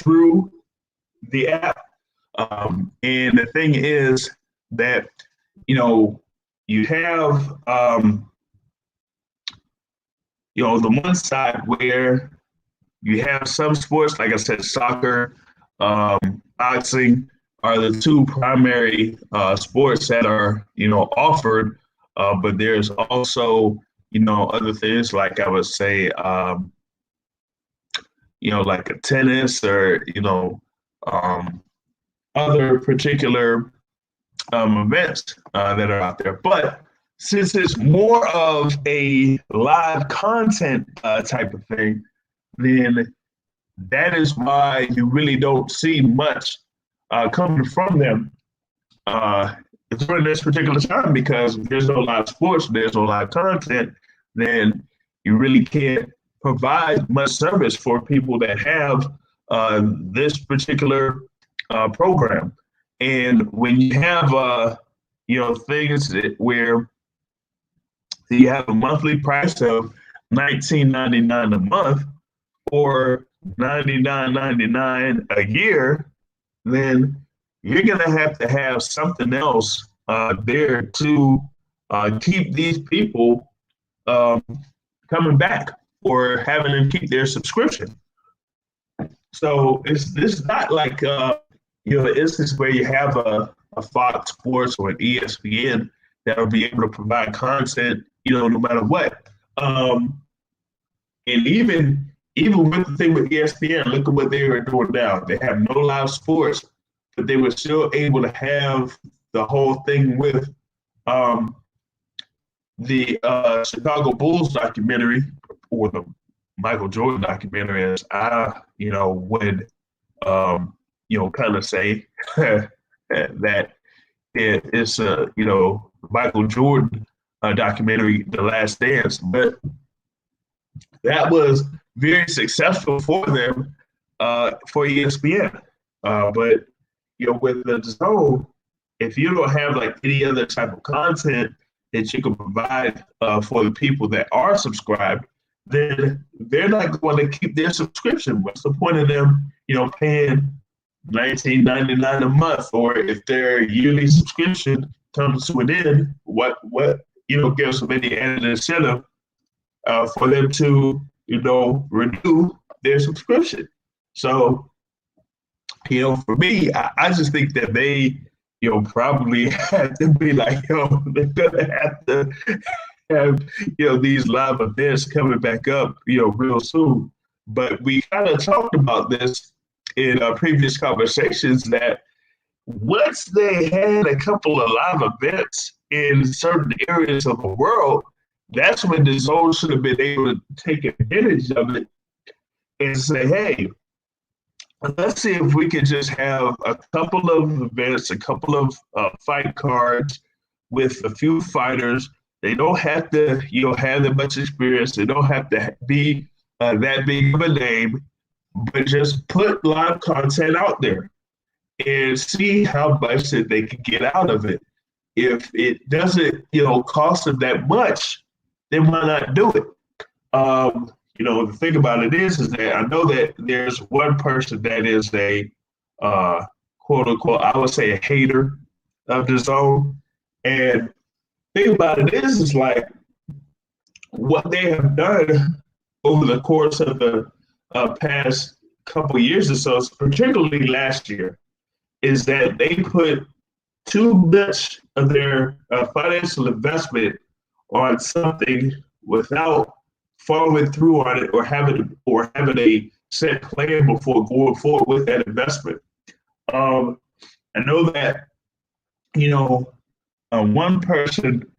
through the app. And the thing is that you have the one side where you have some sports, like I said, soccer, boxing are the two primary sports that are, offered. But there's also, other things like I would say, like a tennis or, other particular events that are out there. But since it's more of a live content type of thing, then that is why you really don't see much coming from them during this particular time, because there's no live sports, there's no live content, then you really can't provide much service for people that have this particular program. And when you have, things where you have a monthly price of $19.99 a month, or $99.99 a year, then you're going to have something else there to keep these people coming back, or having them keep their subscription. So it's not like an instance where you have a Fox Sports or an ESPN that'll be able to provide content, no matter what. And even with the thing with ESPN, look at what they are doing now. They have no live sports, but they were still able to have the whole thing with the Chicago Bulls documentary, or the Michael Jordan documentary, as I, would, kind of say that it's a, Michael Jordan documentary, The Last Dance. But that was very successful for them, for ESPN. But with the Zone, if you don't have like any other type of content that you can provide for the people that are subscribed, then they're not going to keep their subscription. What's the point of them, paying $19.99 a month, or if their yearly subscription comes to an end, what gives them any added incentive for them to, renew their subscription? So, for me, I just think that they, probably have to be like, they're gonna have to have, these live events coming back up, real soon. But we kind of talked about this in our previous conversations, that once they had a couple of live events in certain areas of the world, that's when the Zone should have been able to take advantage of it and say, hey, let's see if we can just have a couple of events, a couple of fight cards with a few fighters. They don't have to, have that much experience. They don't have to be that big of a name, but just put live content out there and see how much that they can get out of it. If it doesn't, cost them that much, then why not do it? The thing about it is that I know that there's one person that is a quote unquote, I would say, a hater of the Zone. And the thing about it is like what they have done over the course of the past couple years or so, particularly last year, is that they put too much of their financial investment on something without following through on it or having a set plan before going forward with that investment. I know that one person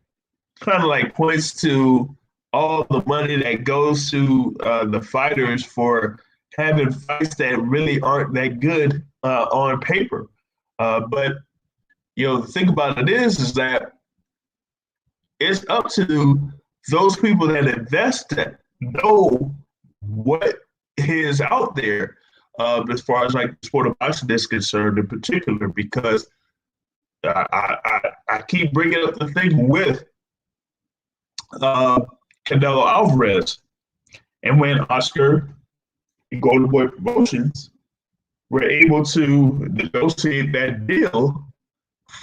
kind of like points to all the money that goes to the fighters for having fights that really aren't that good on paper. But the thing about it is that it's up to those people that invest that know what is out there as far as like the sport of boxing is concerned in particular, because I keep bringing up the thing with Canelo Alvarez, and when Oscar and Golden Boy Promotions were able to negotiate that deal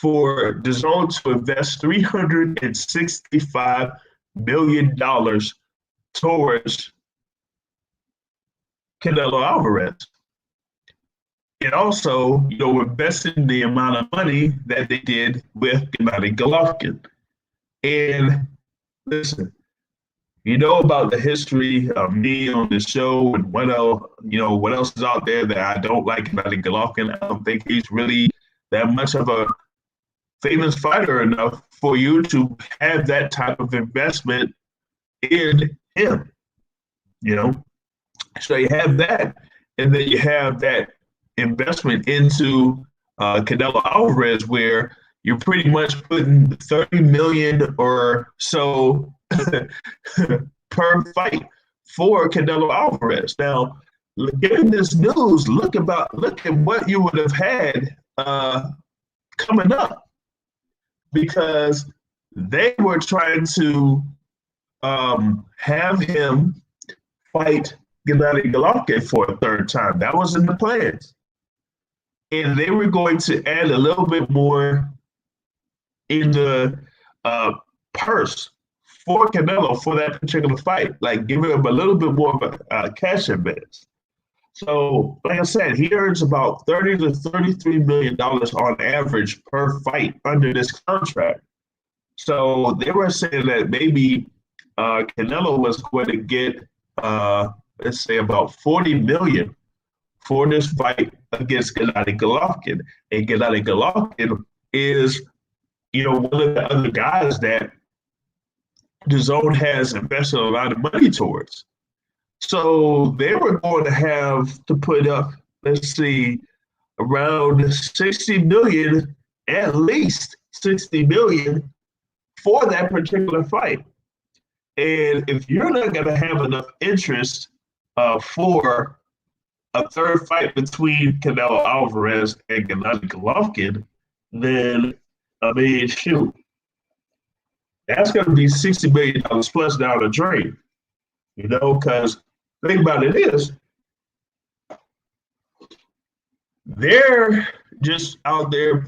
for DAZN to invest $365 million towards Canelo Alvarez. And also, investing the amount of money that they did with Gennady Golovkin. And listen, about the history of me on the show and what else is out there that I don't like Gennady Golovkin. I don't think he's really that much of a famous fighter enough for you to have that type of investment in him. So you have that, and then you have that investment into Canelo Alvarez, where you're pretty much putting $30 million or so per fight for Canelo Alvarez. Now, given this news, look at what you would have had coming up, because they were trying to have him fight Gennady Golovkin for a third time. That was in the plans. And they were going to add a little bit more in the purse for Canelo for that particular fight, like giving him a little bit more of a cash advance. So, like I said, he earns about $30 to $33 million on average per fight under this contract. So they were saying that maybe Canelo was going to get, let's say, about $40 million for this fight against Gennady Golovkin. And Gennady Golovkin is, one of the other guys that DAZN has invested a lot of money towards. So they were going to have to put up, let's see, around $60 million, at least $60 million for that particular fight. And if you're not going to have enough interest for a third fight between Canelo Alvarez and Gennady Golovkin, then, shoot, that's going to be $60 million plus down the drain, because the thing about it is, they're just out there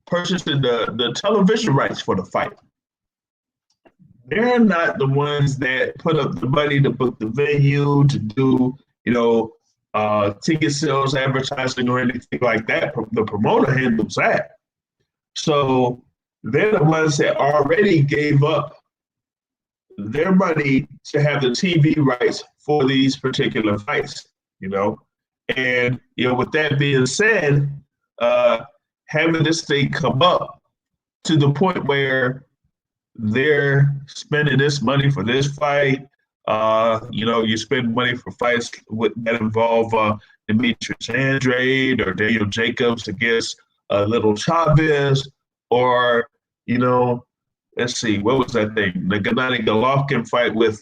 purchasing the television rights for the fight. They're not the ones that put up the money to book the venue, to do, ticket sales, advertising, or anything like that. The promoter handles that. So they're the ones that already gave up their money to have the TV rights for these particular fights, And, with that being said, having this thing come up to the point where they're spending this money for this fight, you spend money for fights that involve Demetrius Andrade or Daniel Jacobs against Little Chavez, or, let's see, what was that thing? The Gennady Golovkin fight with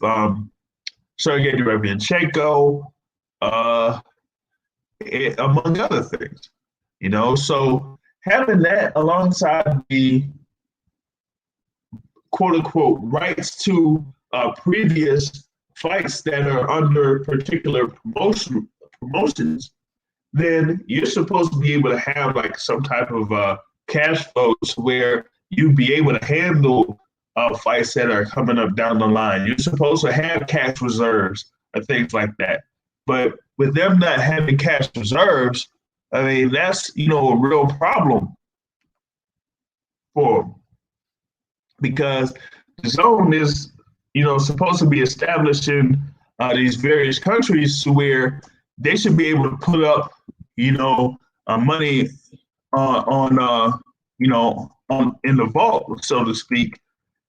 Sergey Derevyanchenko, among other things, So having that alongside the quote-unquote rights to previous fights that are under particular promotions, then you're supposed to be able to have like some type of cash flows where you'd be able to handle fights that are coming up down the line. You're supposed to have cash reserves and things like that. But with them not having cash reserves, I mean, that's, a real problem for them, because the zone is, supposed to be established in these various countries to where they should be able to put up, money on in the vault, so to speak,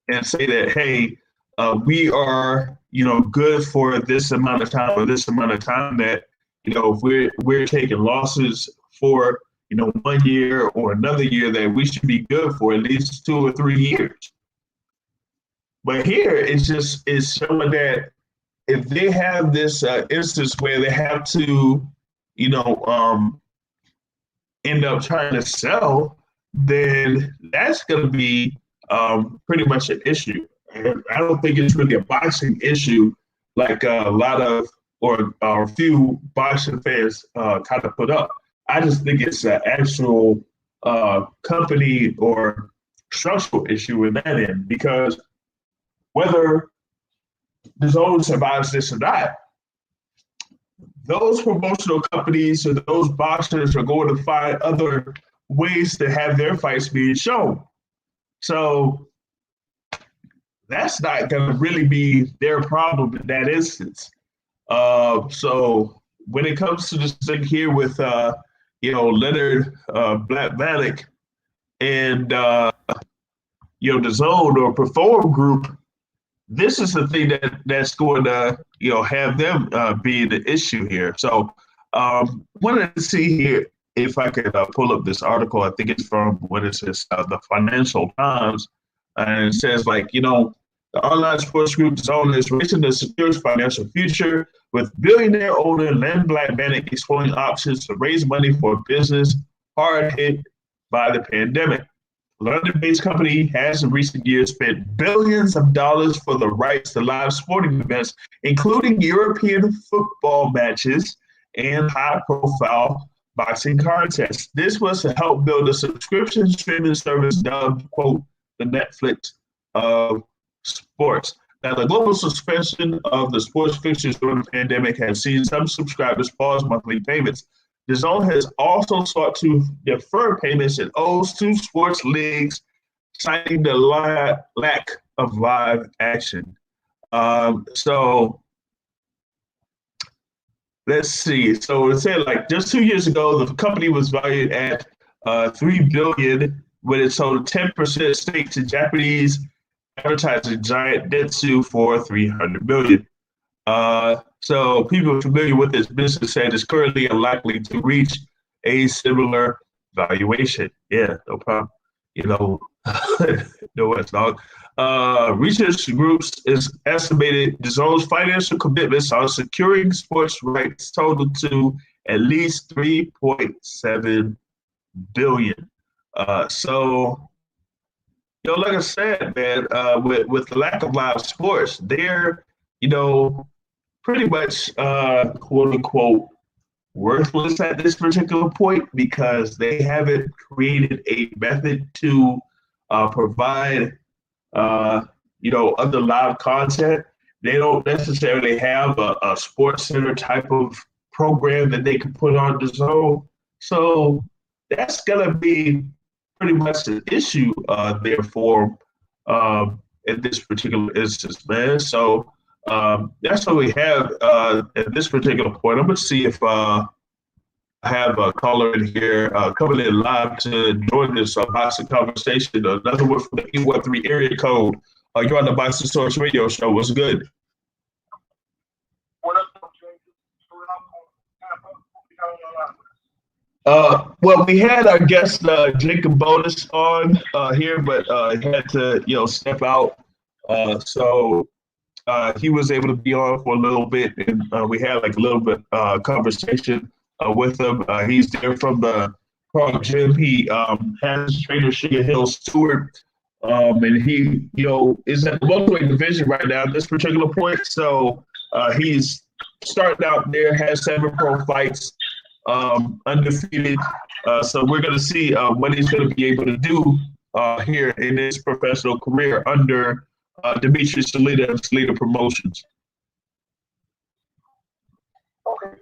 and say that, hey, we are, good for this amount of time or this amount of time, that, if we're taking losses for, 1 year or another year, that we should be good for at least 2 or 3 years. But here it's showing that if they have this instance where they have to, end up trying to sell, then that's going to be pretty much an issue. And I don't think it's really a boxing issue like a lot of or a few boxing fans kind of put up. I just think it's an actual company or structural issue in that end, because whether the zone survives this or not, those promotional companies or those boxers are going to find other ways to have their fights being shown. So that's not going to really be their problem in that instance. So when it comes to this thing here with, Leonard Black Vanek and, the Zone or Perform Group, this is the thing that's going to, have them be the issue here. So wanted to see here if I could pull up this article. I think it's from what it says, the Financial Times, and it says the online sports group Zone is racing to secure its financial future, with billionaire owner Len Black Vanek exploring options to raise money for a business hard hit by the pandemic. London-based company has in recent years spent billions of dollars for the rights to live sporting events, including European football matches and high-profile boxing contests. This was to help build a subscription streaming service dubbed, quote, the Netflix of sports. Now, the global suspension of the sports fixtures during the pandemic has seen some subscribers pause monthly payments. The Zone has also sought to defer payments it owes to sports leagues, citing the lack of live action. So let's see. So it said just 2 years ago, the company was valued at $3 billion when it sold a 10% stake to Japanese advertising giant Dentsu for $300 million. So people familiar with this business said it's currently unlikely to reach a similar valuation. Yeah, no problem. No, it's not. Research groups is estimated the Zone's financial commitments on securing sports rights total to at least $3.7 billion. So, like I said, man, with the lack of live sports, they're, pretty much, quote unquote, worthless at this particular point, because they haven't created a method to provide, other live content. They don't necessarily have a sports center type of program that they can put on the Zone. So that's going to be pretty much an issue there for in this particular instance, man. So that's what we have at this particular point. I'm going to see if I have a caller in here coming in live to join this boxing conversation. Another one from the E13 area code. You're on the Boxing Source Radio Show. What's good? What up, well, we had our guest Jacob Bonus on here, but he had to step out. So he was able to be on for a little bit, and we had a little bit conversation with him. He's there from the Prague Gym. He has trainer Sugar Hill Stewart, and he is at the welterweight division right now at this particular point. So he's starting out there, has 7 pro fights, undefeated. So we're going to see what he's going to be able to do here in his professional career under Dimitri Salita of Salita Promotions. Okay.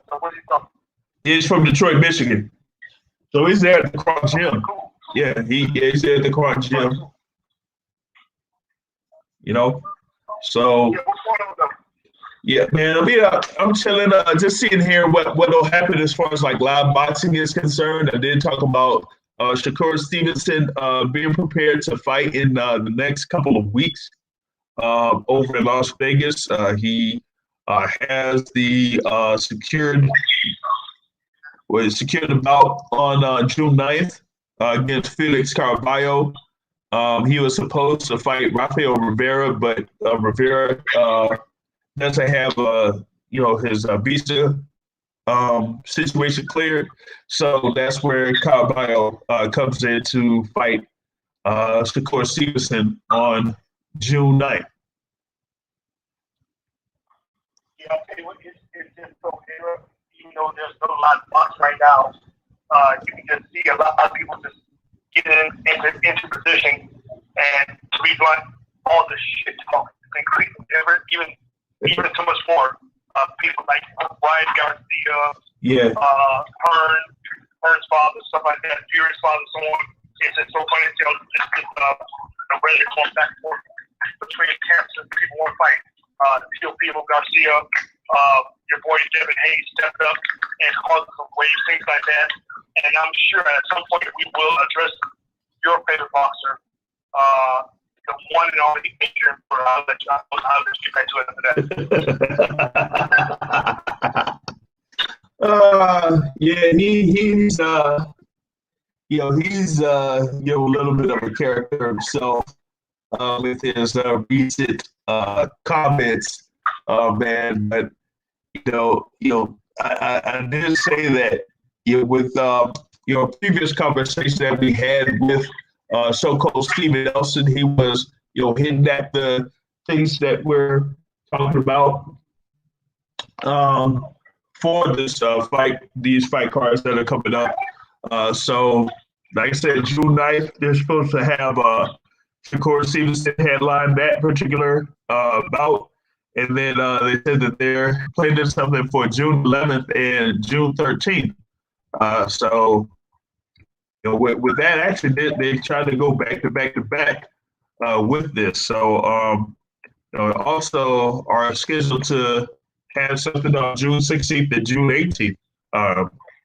So where's he from? He's from Detroit, Michigan. So he's there at the Croc Gym. Cool. Yeah, he's there at the Croc Gym. You know, so Yeah, what's going on with them? yeah, man. I'm chilling, just seeing here what'll happen as far as like live boxing is concerned. I did talk about Shakur Stevenson being prepared to fight in the next couple of weeks over in Las Vegas. He has the secured the bout on June 9th against Felix Caraballo. He was supposed to fight Rafael Rivera, but Rivera doesn't have his visa situation cleared. So that's where Caraballo comes in to fight Shakur Stevenson on June 9th. Yeah, I'll tell you what, it's just so clear. Even though there's no lot of box right now, you can just see a lot of people just getting into position and to be blunt, all the shit talk increasing even so much more. People like Ryan Garcia, Hearn's father, stuff like that, Fury's father, so on. It's just so funny to see the weather going back and forth between camps and people want to fight. People Garcia, your boy Devin Hayes stepped up and caused some waves, things like that. And I'm sure at some point we will address your favorite boxer, the one and only Adrian Broner. I'll let you get back to it after that. He's a little bit of a character himself with his recent comments, man. But I did say that with previous conversation that we had with so-called Steven Nelson, he was hitting at the things that we're talking about for this these fight cards that are coming up. So, like I said, June 9th, they're supposed to have Shakur Stevenson headline that particular bout. And then they said that they're planning something for June 11th and June 13th. So, with that action, they try to go back to back with this. So, also are scheduled to have something on June 16th and June 18th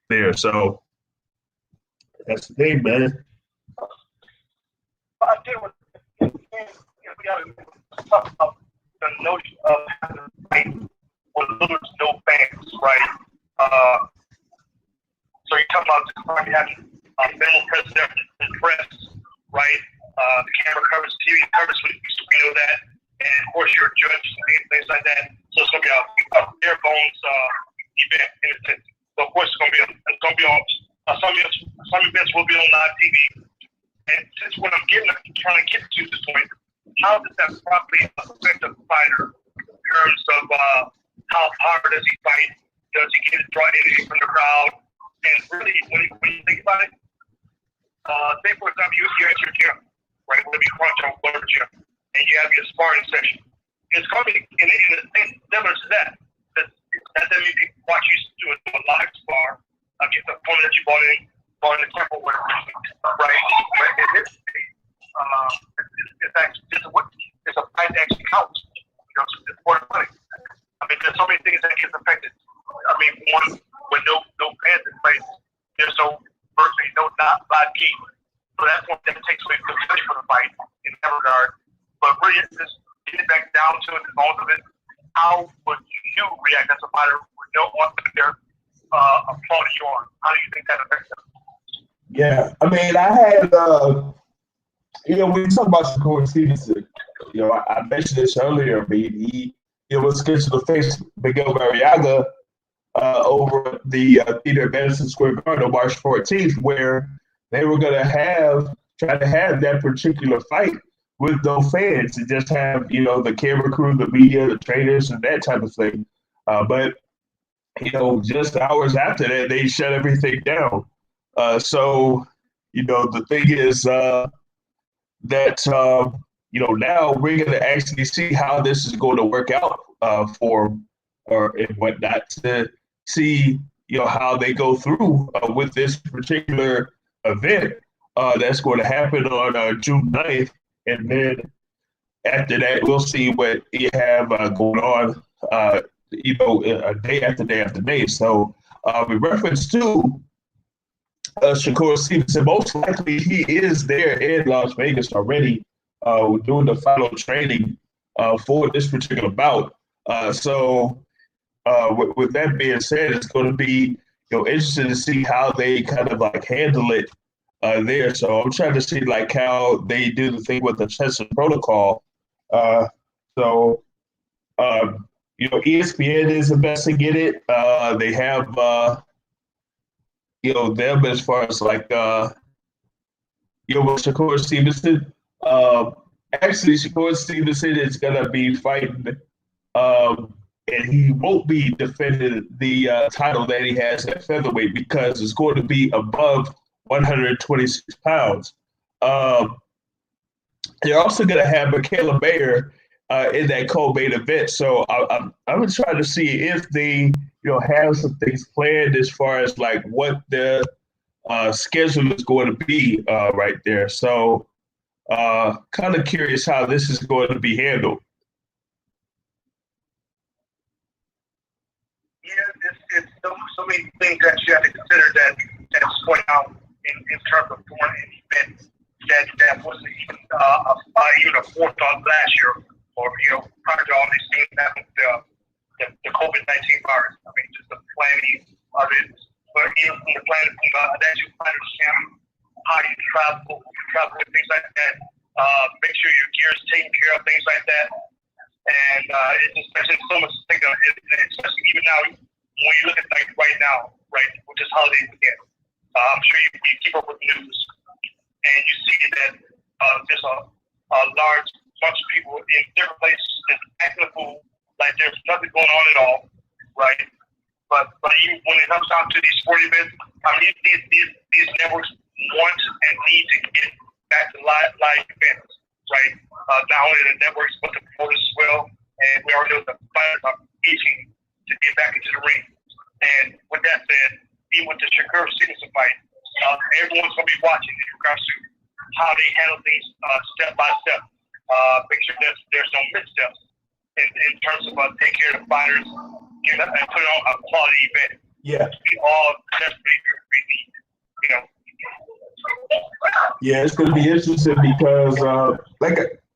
there. So, that's the thing, man. I think we got to talk about the notion of having a fight with little to no fans, right? So you're talking about the having minimal president and press, right? The camera covers, TV covers, we know that. And of course, you're a judge and things like that. So it's going to be a bare bones event in a sense. So of course, some events will be on live TV. And since what I'm trying to get to this point, how does that properly affect a fighter in terms of how hard does he fight? Does he get draw energy from the crowd? And really, when you think about it, say for example, you're at your gym, right? Whatever you crunch on, whatever gym, and you have your sparring session. It's going to be in a sense similar to that. That doesn't mean people watch you do a live spar against the opponent that you bought in the temple with, right? But in this case, it's a fight that actually counts. It's more money. I mean, there's so many things that get affected. I mean, one, with no fans in place, there's virtually no live game. So that's one thing that takes away the money for the fight in that regard. But really, just getting back down to it, all of it, how would you react as a fighter with no one there applauding you on? How do you think that affects them? Yeah, I mean, I had, when you talk about Shakur Stevenson, I mentioned this earlier, but he was scheduled to face Miguel Mariaga over the theater at Madison Square Garden on March 14th, where they were going to try to have that particular fight with no fans and just have, the camera crew, the media, the trainers, and that type of thing. But, just hours after that, they shut everything down. So, the thing is that, now we're going to actually see how this is going to work out for and whatnot to see, how they go through with this particular event that's going to happen on June 9th. And then after that, we'll see what you have going on, a day after day after day. So, in reference to Shakur Stevenson, most likely he is there in Las Vegas already doing the final training for this particular bout. With that being said, it's going to be interesting to see how they kind of like handle it there. So I'm trying to see like how they do the thing with the testing protocol. So ESPN is investigating it. They have them as far as like with Shakur Stevenson. Actually, Shakur Stevenson is gonna be fighting. And he won't be defending the title that he has at featherweight because it's going to be above 126 pounds. They're also going to have Michaela Mayer in that co-main event. So I'm going to try to see if they have some things planned as far as like what the schedule is going to be right there. So kind of curious how this is going to be handled. It's so many things that you have to consider that's going out in terms of doing an event that wasn't even a forethought last year, or prior to all these things happening with the COVID-19 virus. I mean, just the planning of it, but even from the planning that you understand how you travel and things like that. Make sure your gear is taken care of, things like that, and it just makes it so much bigger, especially even now. When you look at like right now, right, which is holiday weekend, I'm sure you keep up with the news, and you see that there's a large bunch of people in different places that's acting a fool, like there's nothing going on at all, right? But even when it comes down to these sport events, I mean, these networks want and need to get back to live events, right? Not only the networks, but the promoters as well, and we already know the fighters are itching to get back into the ring. And with that said, even with the Shakur Stevenson fight, everyone's going to be watching in regards to how they handle things step by step. Make sure there's no missteps in terms of taking care of the fighters and put on a quality event. Yeah. We all desperately need, Yeah, it's going to be interesting because, I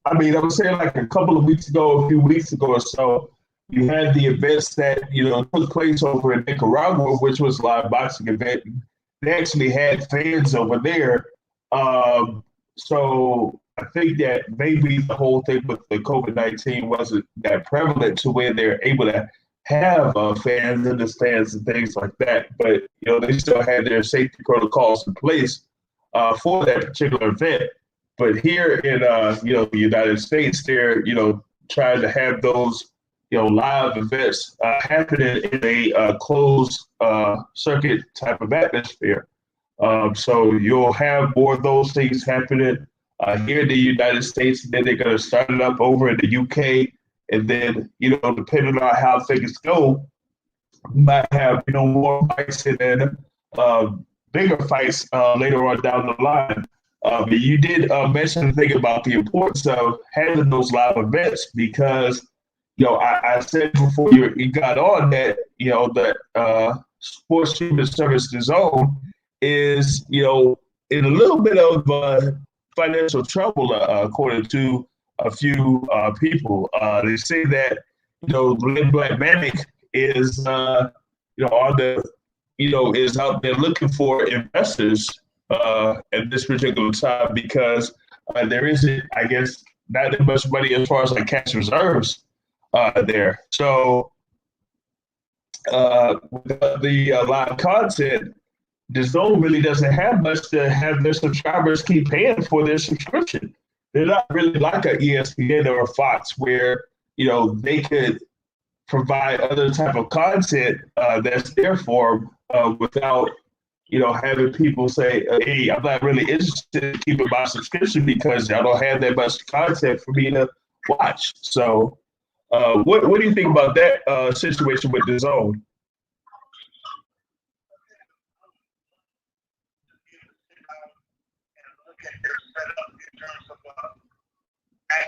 was saying like a couple of weeks ago, a few weeks ago or so, you had the events that, took place over in Nicaragua, which was a live boxing event. They actually had fans over there. So I think that maybe the whole thing with the COVID-19 wasn't that prevalent to where they're able to have fans in the stands and things like that. But, they still had their safety protocols in place for that particular event. But here in, the United States, they're, trying to have those live events happening in a closed circuit type of atmosphere. So you'll have more of those things happening here in the United States, and then they're going to start it up over in the UK. And then, depending on how things go, we might have, more fights and then bigger fights later on down the line. But you did mention the thing about the importance of having those live events because I said before you got on that, that Sports Treatment Service DAZN is, in a little bit of financial trouble, according to a few people. They say that, Red Black Manic is, on the, is out there looking for investors at this particular time because there isn't, I guess, not that much money as far as like cash reserves there. So with the live content, DAZN really doesn't have much to have their subscribers keep paying for their subscription. They're not really like an ESPN or a Fox where, they could provide other type of content that's there for without, having people say, hey, I'm not really interested in keeping my subscription because I don't have that much content for me to watch. So what do you think about that situation with DAZN?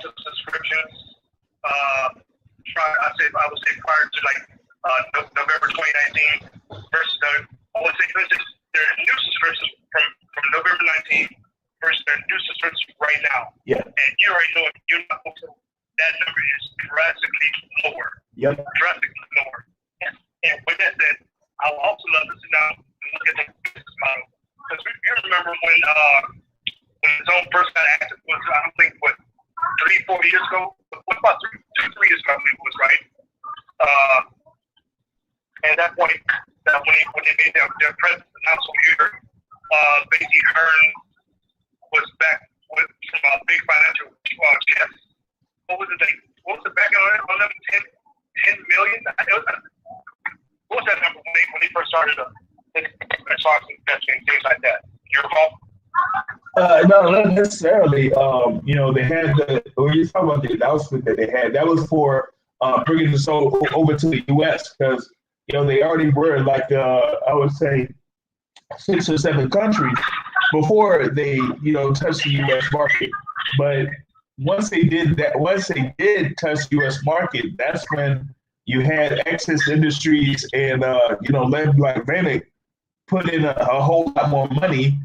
of subscriptions. I would say prior to like November 2019 versus I would say their new subscriptions from November 19 versus their new subscriptions right now. Yeah. And you already know that number is drastically lower. Yep. Drastically lower. And with that said, I would also love to sit down and look at the business model. Because you remember when Zone first got active was, I don't think, 3-4 years ago? What about 3 years ago, I believe it was, right? And at that point, when they made their presence announcement here, Basically Hearn was back with some big financial checks. What was it? What was it back on them? 10 million? What was that number when they first started investing, things like that? You recall? No, not necessarily. They had when you talk about the announcement that they had, that was for bringing the soul over to the U.S. because they already were like I would say 6 or 7 countries before they touched the U.S. market. But once they did touch the U.S. market, that's when you had Access Industries and led by Vanek put in a whole lot more money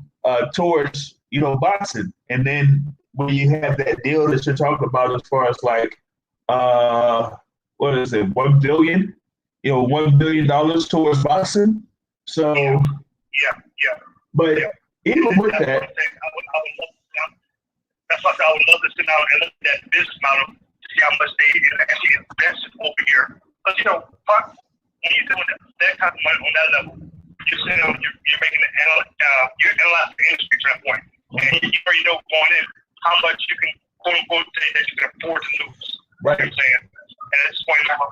towards boxing. And then when you have that deal that you're talking about as far as like what is it, $1 billion? $1 billion towards boxing. So yeah. But even with that, that's why I would love to sit down and look at that business model to see how much they actually invest over here. Because when you're doing that type of money on that level, you're making you're analyzing the industry to that point. And you already know going in how much you can quote unquote say that you can afford to lose. Right. You know what I'm saying? And at this point now,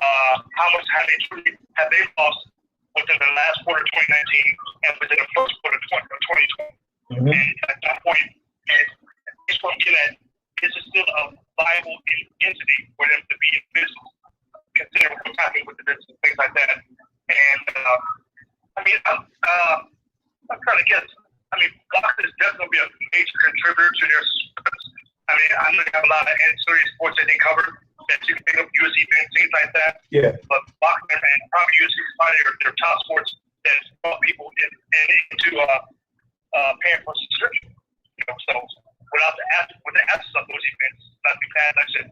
how much have they lost within the last quarter of 2019 and within the first quarter of 2020? Mm-hmm. And at that point, it's going to get at, is it still a viable entity for them to be in business, considering what's happening with the business, things like that. And I'm trying to guess. Boxing is definitely going to be a major contributor to their success. I know they have a lot of ancillary sports that they cover that you can pick up, UFC events, things like that. Yeah. But boxing and probably UFC is probably their top sports that brought people into paying for subscription. So without the absence of those events, like we had, like I said,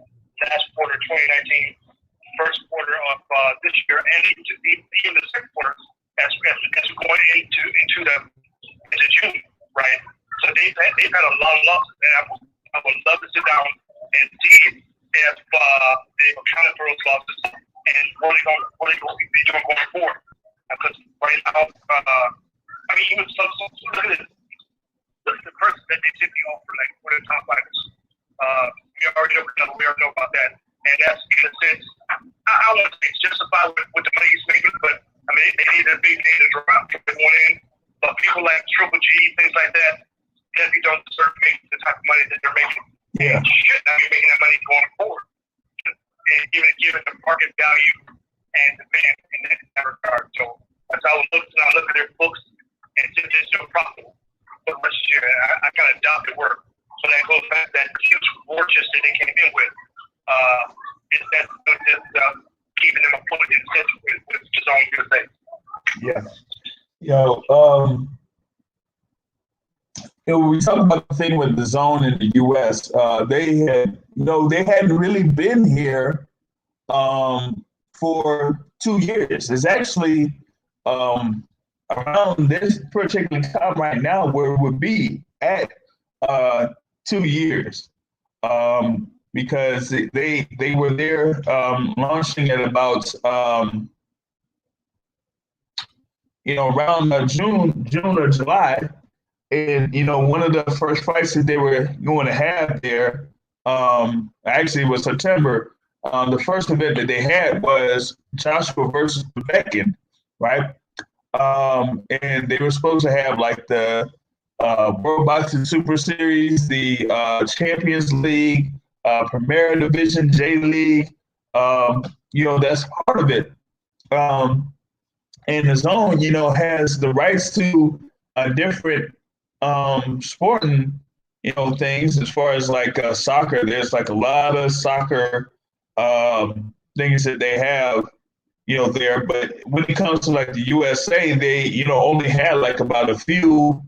last quarter 2019, first quarter of this year, and even the second quarter, as we're going into June, right? So they've had a lot of losses, and I would love to sit down and see if they've accounted for those losses and what are they going to be doing going forward. Because right now, even some look at the person that they typically offer, like for the top fighters. We already know about that, and that's in a sense, I won't say it's justified with the money he's making, but they need a big name to drop one in. But people like Triple G, things like that, definitely don't deserve to make the type of money that they're making. Yeah. And should not be making that money going forward. And given the market value and demand in that regard. So that's how I look at their books and since they're still profitable. But this year, I kind of adopted work. So that goes back to that huge war chest that they came in with. Is that keeping them employed in sense with his own USA. yeah. We talk about the thing with the zone in the U.S. They hadn't really been here for 2 years. It's actually around this particular time right now where it would be at 2 years because they were there launching at about around June or July. And, one of the first fights that they were going to have there, actually it was September. The first event that they had was Joshua versus Povetkin, right? And they were supposed to have like the World Boxing Super Series, the Champions League, Premier Division, J League. That's part of it. And the zone, has the rights to a different sporting things as far as like soccer. There's like a lot of soccer things that they have, there. But when it comes to like the USA, they, only had like about a few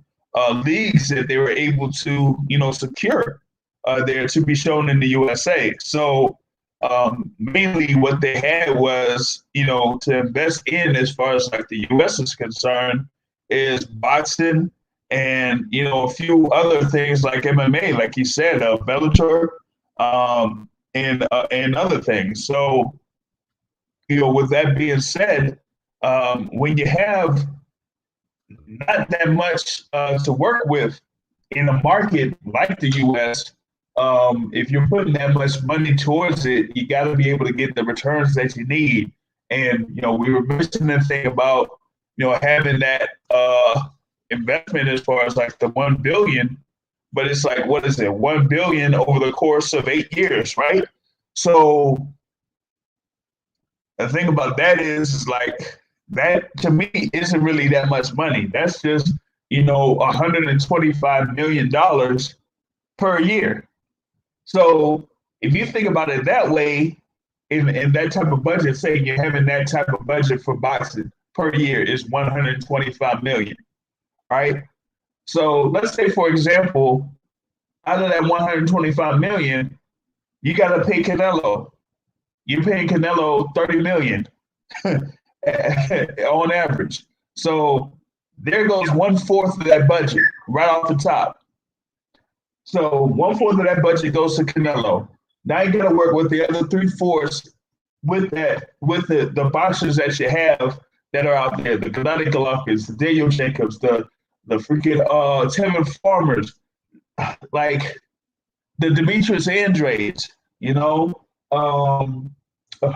leagues that they were able to, secure there to be shown in the USA. So mainly what they had was, to invest in as far as like the US is concerned is boxing and, a few other things like MMA, like you said, Bellator, and other things. So, with that being said, when you have not that much to work with in a market like the US, if you're putting that much money towards it, you got to be able to get the returns that you need. And we were mentioning the thing about having that investment as far as like the 1 billion, but it's like, what is it, 1 billion over the course of 8 years, right? So the thing about that is like that to me isn't really that much money. That's just $125 million per year. So if you think about it that way, in that type of budget, say you're having that type of budget for boxing per year is 125 million, right? So let's say, for example, out of that 125 million, you got to pay Canelo. You're paying Canelo 30 million on average. So there goes 1/4 of that budget right off the top. So 1/4 of that budget goes to Canelo. Now you got to work with the other 3/4 with the boxers that you have that are out there, the Gennady Golovkins, the Daniel Jacobs, the freaking Tevin Farmers, like the Demetrius Andrades,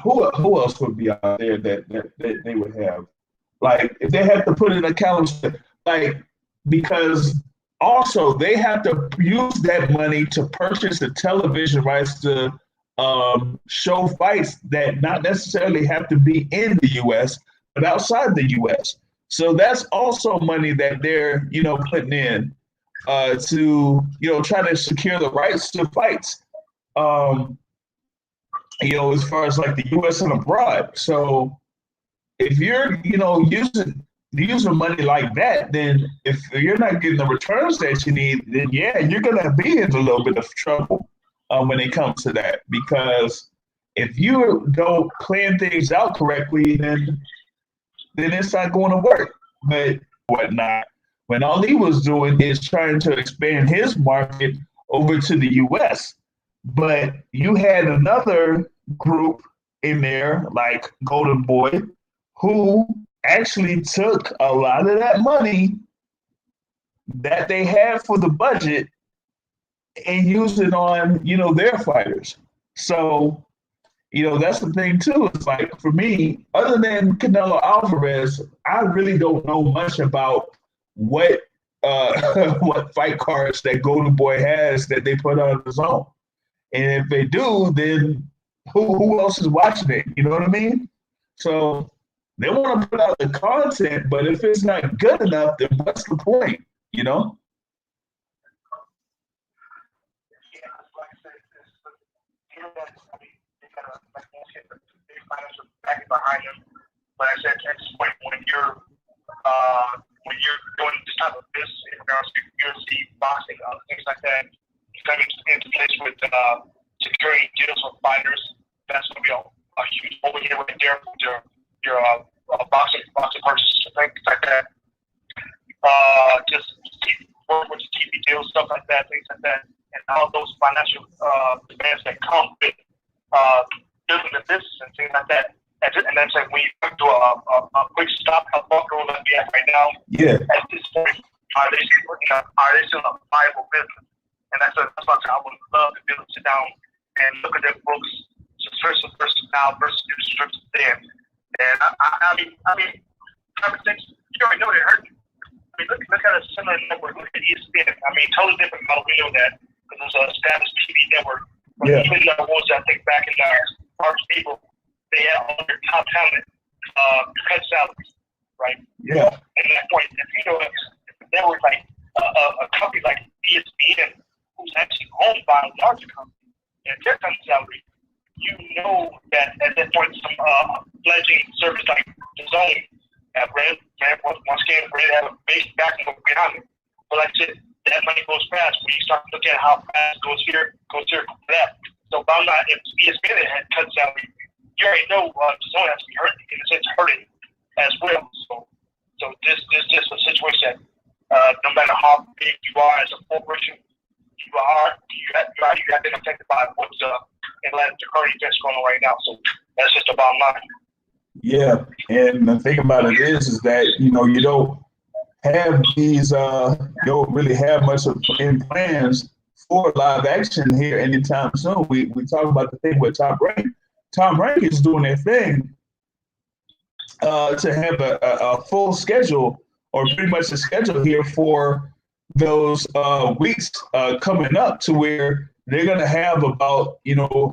who else would be out there that they would have? Like if they have to put in a calendar, like because also they have to use that money to purchase the television rights to show fights that not necessarily have to be in the U.S. but outside the U.S. So that's also money that they're putting in to try to secure the rights to fights. As far as like the U.S. and abroad. So if you're, using money like that, then if you're not getting the returns that you need, then yeah, you're gonna be in a little bit of trouble when it comes to that. Because if you don't plan things out correctly, then it's not going to work. But whatnot. When all he was doing is trying to expand his market over to the U.S. But you had another group in there, like Golden Boy, who actually took a lot of that money that they had for the budget and used it on, their fighters. So, that's the thing too. It's like for me, other than Canelo Alvarez, I really don't know much about what what fight cards that Golden Boy has that they put on his own. And if they do, then who else is watching it? You know what I mean? So they want to put out the content, but if it's not good enough, then what's the point? Yeah, like I said, they got a big financial backing behind them. But I said at this point, when you're doing this type of business, in regards to UFC, boxing, things like that, coming into place with securing deals with fighters, that's going to be a huge overhead right there for your boxing purchases, things like that. Just work with the TV deals, stuff like that, things like that, and all those financial demands that come with building the business and things like that. And then like when you do a quick stop, how Buffalo would be at right now? Yeah. At this point, are they still a viable business? And that's something I would love to be able to sit down and look at their books, subscription versus now versus new subscriptions then. And I mean, things you already know they hurt. I mean, look at a similar network. Look at ESPN. I mean, totally different model. We know that because it was an established TV network. But even the ones I think back in March, April, they had all their top talent cut salaries, right? Yeah. At that point, if you know, if there was like a company like ESPN who's actually owned by a larger company, and their company salary, you know that at that point, some fledgling service like the zone at Red, once again, Red have a base backing behind it. But like I said, that money goes fast. When you start to look at how fast it goes here, goes that. So if ESPN had cut salary, you already know the zone has to be hurting, in a sense, hurting as well. So this is just a situation that no matter how big you are as a corporation, you have been affected by what's in the current events going on right now. So that's just the bottom line. Yeah, and the thing about it is that you don't have these, you don't really have much of in plans for live action here anytime soon. We talk about the thing with Top Rank. Top Rank is doing their thing to have a full schedule, or pretty much a schedule here for those weeks coming up, to where they're gonna have about a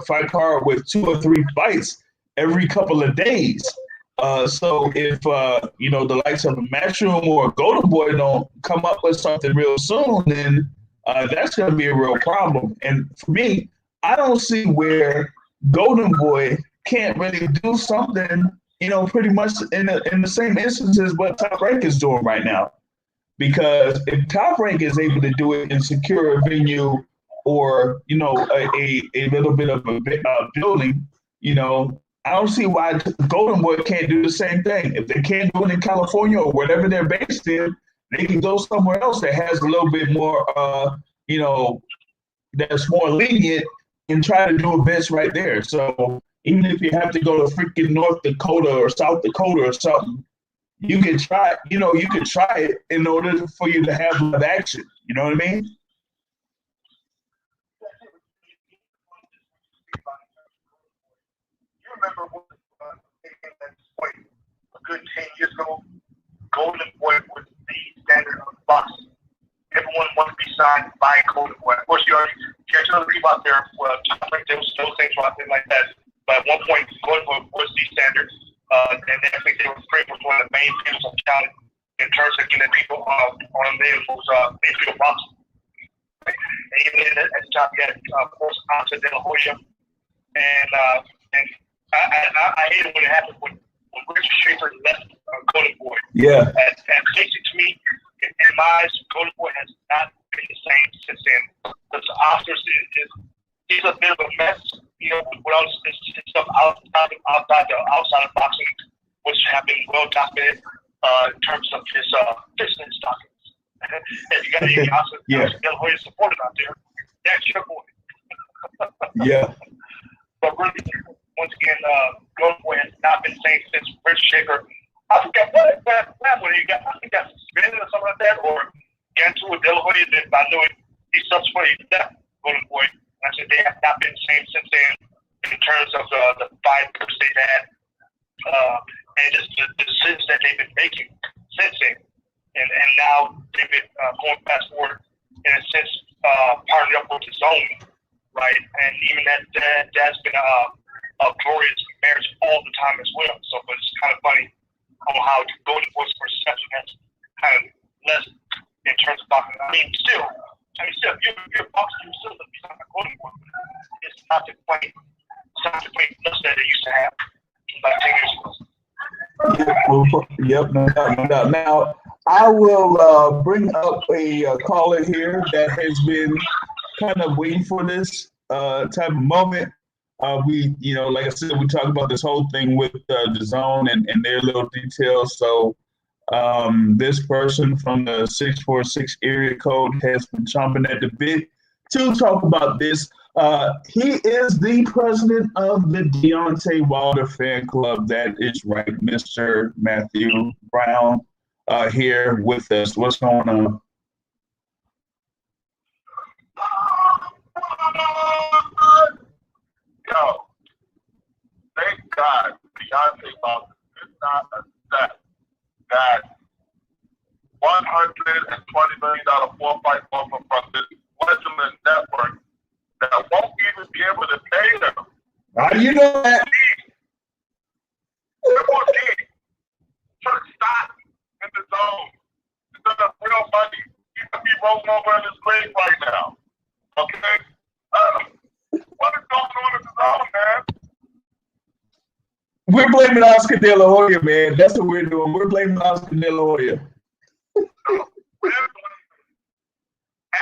fight card with 2 or 3 fights every couple of days. So if the likes of a Matchroom or Golden Boy don't come up with something real soon, then that's going to be a real problem. And for me, I don't see where Golden Boy can't really do something, pretty much in the same instances what Top Rank is doing right now. Because if Top Rank is able to do it and secure a venue, or a little bit of a building, I don't see why Golden Boy can't do the same thing. If they can't do it in California or whatever they're based in, they can go somewhere else that has a little bit more, that's more lenient, and try to do events right there. So even if you have to go to freaking North Dakota or South Dakota or something, you can try, it in order for you to have live action. You know what I mean? Remember what a good 10 years ago, Golden Boy was the standard of boxing. Everyone wanted to be signed by Golden Boy. Of course, you catch other people out there. Top Rank, there was those things out there like that. But at one point, Golden Boy was the standard, and I think they were pretty much one of the main things of talent in terms of getting people on their infield boxing. And even at the top, you had, of course, Anta De La Hoya, and I hate it when it happens when Richard Schaefer left Golden Boy. Yeah. And basically, to me, in my eyes, Golden Boy has not been the same since then. Because Oscars is a bit of a mess, with all this stuff outside of boxing, which have been well documented in terms of his business stockings. If you got any Oscar De La Hoya supporters out there, that's your boy. Yeah. But really, once again, Golden Boy has not been the same since Richard Schaefer. I forgot what he got. I think got suspended or something like that, or got into a De La Hoya. Then I know he subsequently left Golden Boy. And I said they have not been the same since then in terms of the fight they've had, and just the decisions that they've been making since then. And now they've been going fast forward in a sense, partnered up with his own, right? And even that's been a glorious marriage all the time as well. So, but it's kind of funny on how the Golden Boy's perception has kind of less in terms of boxing. Still, you're boxing, you're still the Golden Boy. It's not the quaint lust that they used to have about 10 years ago. Yep, no doubt. Now, I will bring up a caller here that has been kind of waiting for this type of moment. We, like I said, we talked about this whole thing with the zone and their little details. So this person from the 646 area code has been chomping at the bit to talk about this. He is the president of the Deontay Wilder fan club. That is right, Mr. Matthew Brown here with us. What's going on? Yo, thank God Deontay Wilder did not accept that $120 million four-fight offer from this legitimate network that won't even be able to pay them. How do you know that? Triple D. Put stock in the zone. Instead of real money, he be rolling over in his grave right now. Okay? What is going on in the zone, man? We're blaming Oscar De La Hoya, man. That's what we're doing. We're blaming Oscar De La Hoya.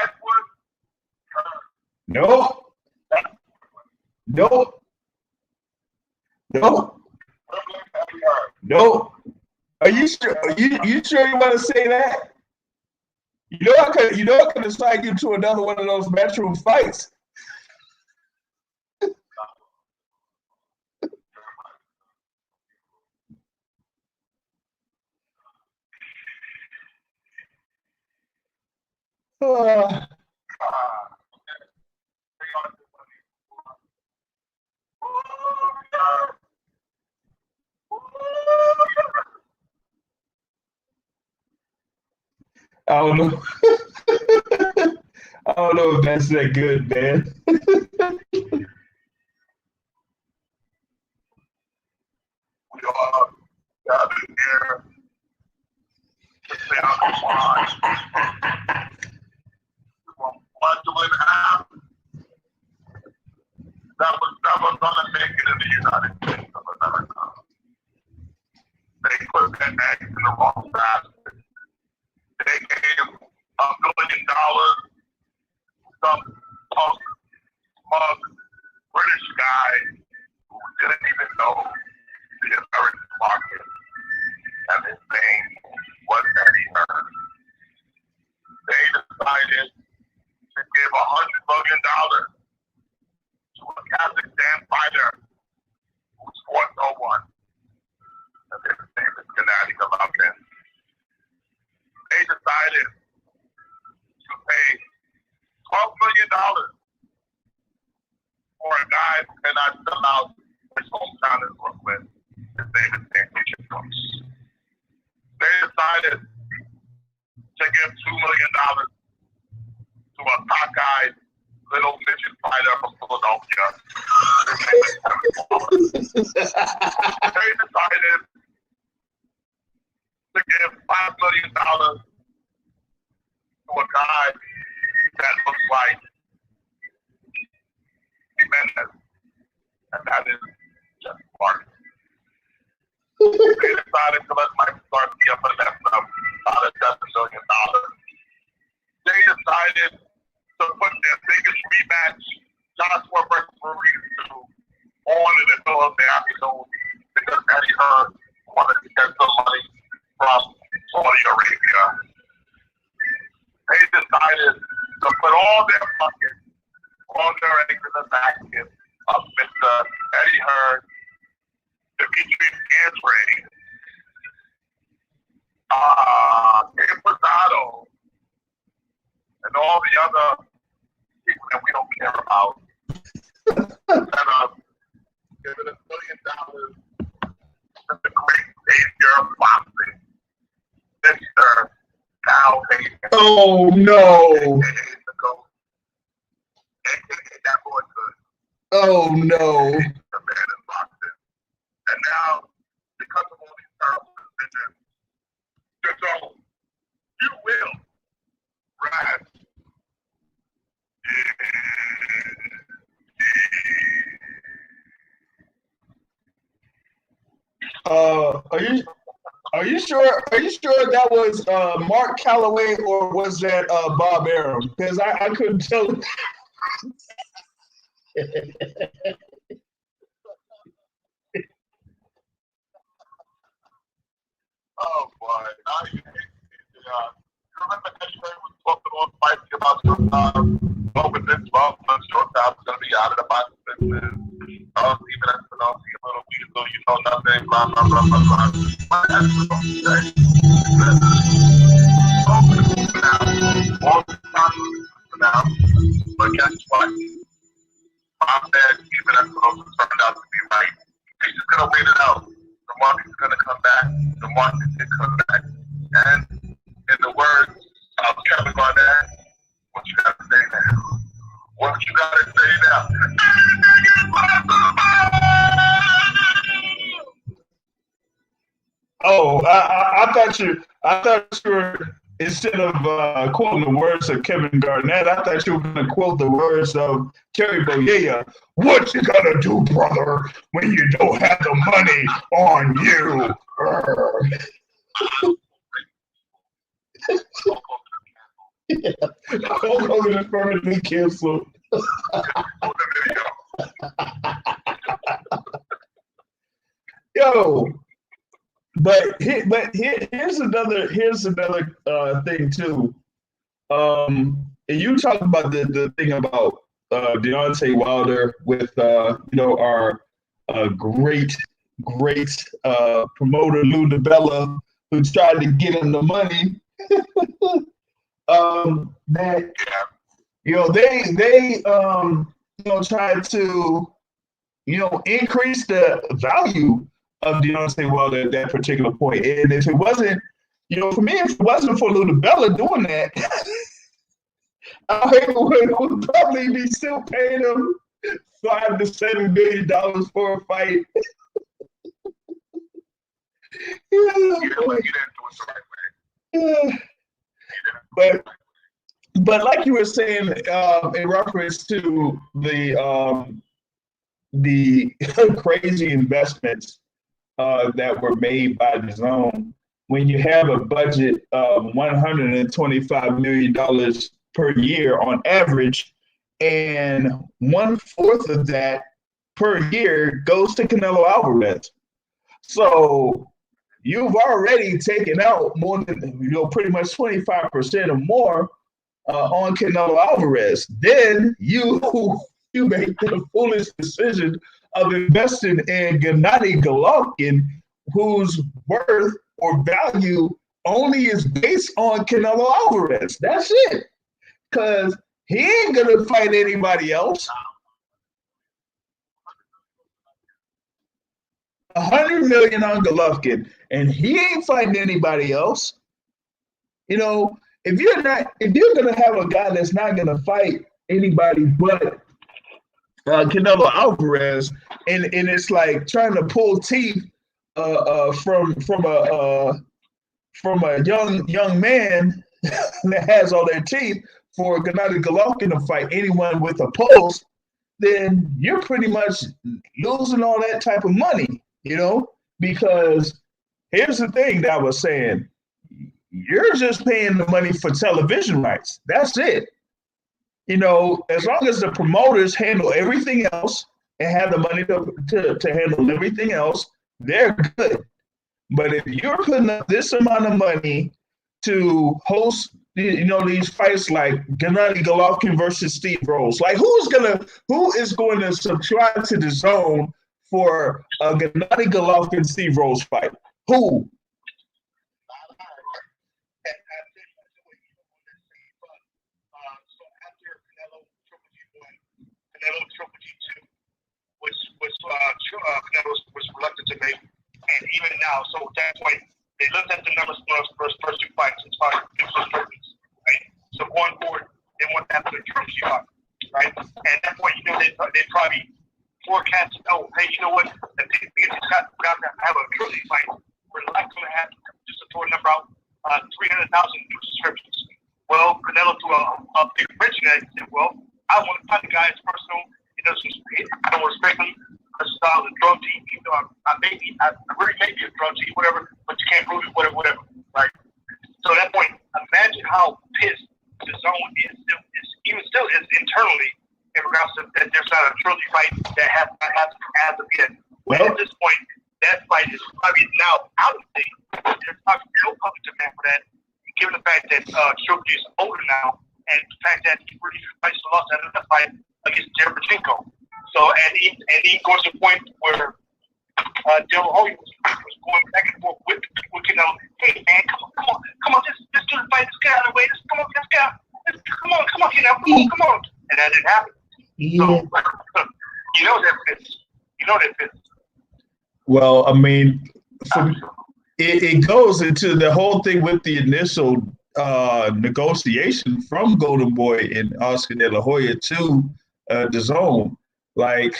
Edward. Nope. Nope. Nope. Nope. Are you sure? You sure you want to say that? I could assign you to another one of those matchroom fights. I don't know. I don't know if that's that good, man. We are gathered here to say our goodbyes. We want to have that was never going to make it in the United States of America. They put their eggs in the wrong basket. They gave $1 billion to some punk, smug British guy who didn't even know the American market, and his name was Eddie Hearn. They decided to give $100 million to a Kazakhstan fighter who fought no one. And his name is Gennady Golovkin. They decided to pay $12 million for a guy who cannot sell out his hometown in Brooklyn. His name is Anthony Brooks. They decided to give $2 million to a cockeyed little midget fighter from Philadelphia. His name is Kevin Waller. They decided to give $5 million to a guy that looks like Jimenez, and that is Jeff Clark. They decided to let Mike Garcia finesse them out of $7 million. They decided to put their biggest rematch, Joshua versus Maurice, on in the middle of the afternoon because Eddie Hearn wanted to get some money from Saudi Arabia. They decided to put all their buckets, all their eggs in the basket of Mr. Eddie Hearn, Demetrius Andrade, Gabe Rosado, and all the other people that we don't care about. Instead of giving $1 million to the great savior of boxing, Mr. Cal Hayden. Oh no! AKA that boy good. Oh no! The man in boxing. And now, because of all these terrible decisions, so you will rise. Are you sure? Are you sure that was Mark Calloway or was that Bob Arum? Because I couldn't tell. Oh boy! Now you remember Eddie Hearn was talking all spicy about within 12 months, shortstop's going to be out of the box business. Even as an LC, a little weasel, you know nothing, blah, blah, blah, blah, blah. But that's what I'm saying. All the time now. But guess what? Mom said, even as those turned out to be right, he's just going to wait it out. The market's going to come back. The market did come back. And in the words of Kevin Garnett, what you got to say now? What you got to say now? Oh, I thought you were instead of quoting the words of Kevin Garnett, I thought you were going to quote the words of Terry Bollea. What you gonna do, brother, when you don't have the money on you? Hulk Hogan is permanently canceled. Yo, here's another thing too. And you talk about the thing about Deontay Wilder with our great promoter Lou DiBella, who tried to get him the money. That they tried to increase the value of Deontay Wilder at that particular point. And if it wasn't, for me, if it wasn't for Lou DiBella doing that, I would probably be still paying him $5 to $7 million for a fight. But like you were saying, in reference to the crazy investments that were made by DAZN, when you have a budget of $125 million per year on average, and 1/4 of that per year goes to Canelo Alvarez. So you've already taken out more than, pretty much 25% or more on Canelo Alvarez. Then you make the foolish decision of investing in Gennady Golovkin, whose worth or value only is based on Canelo Alvarez. That's it. Because he ain't going to fight anybody else. $100 million on Golovkin, and he ain't fighting anybody else. If you're going to have a guy that's not going to fight anybody but Canelo Alvarez, and it's like trying to pull teeth from a young man that has all their teeth for Gennady Golovkin to fight anyone with a pulse, then you're pretty much losing all that type of money, because here's the thing that I was saying. You're just paying the money for television rights. That's it. As long as the promoters handle everything else and have the money to handle everything else, they're good. But if you're putting up this amount of money to host, these fights like Gennady Golovkin versus Steve Rose, like who is going to subscribe to DAZN for a Gennady Golovkin Steve Rose fight? Who? Canelo Triple G2, which Canelo was reluctant to make, and even now, so at that point, they looked at the numbers for first two fights and started using trophies, right? So going forward, they want to have a trophy shot, right? And at that point, they probably forecasted, hey, you know what? If these guys have a trophy fight, we're likely going to have, just to throw a number out, 300,000 new subscriptions. Well, Canelo threw a big wrench in that and said, well, I want to find the guy as personal. I don't respect him. This style is a drug team. I really may be a drug team, whatever, but you can't prove it, whatever, right? So at that point, imagine how pissed DAZN is even still is internally in regards to that there's not a trilogy fight that has as of yet. Well, at this point, that fight is probably now out of date. There's probably no public demand for that, given the fact that Trilogy is older now, and the fact that he really lost out of that fight against Derevchenko. So, and he goes to the point where De La Hoya was going back and forth with Canelo. Hey, man, come on, just do the fight. Let's get out of the way. Come on, Canelo. Come on. And that didn't happen. Yeah. So, that fits. Well, I mean, it goes into the whole thing with the initial negotiation from Golden Boy and Oscar De La Hoya to DAZN. Like,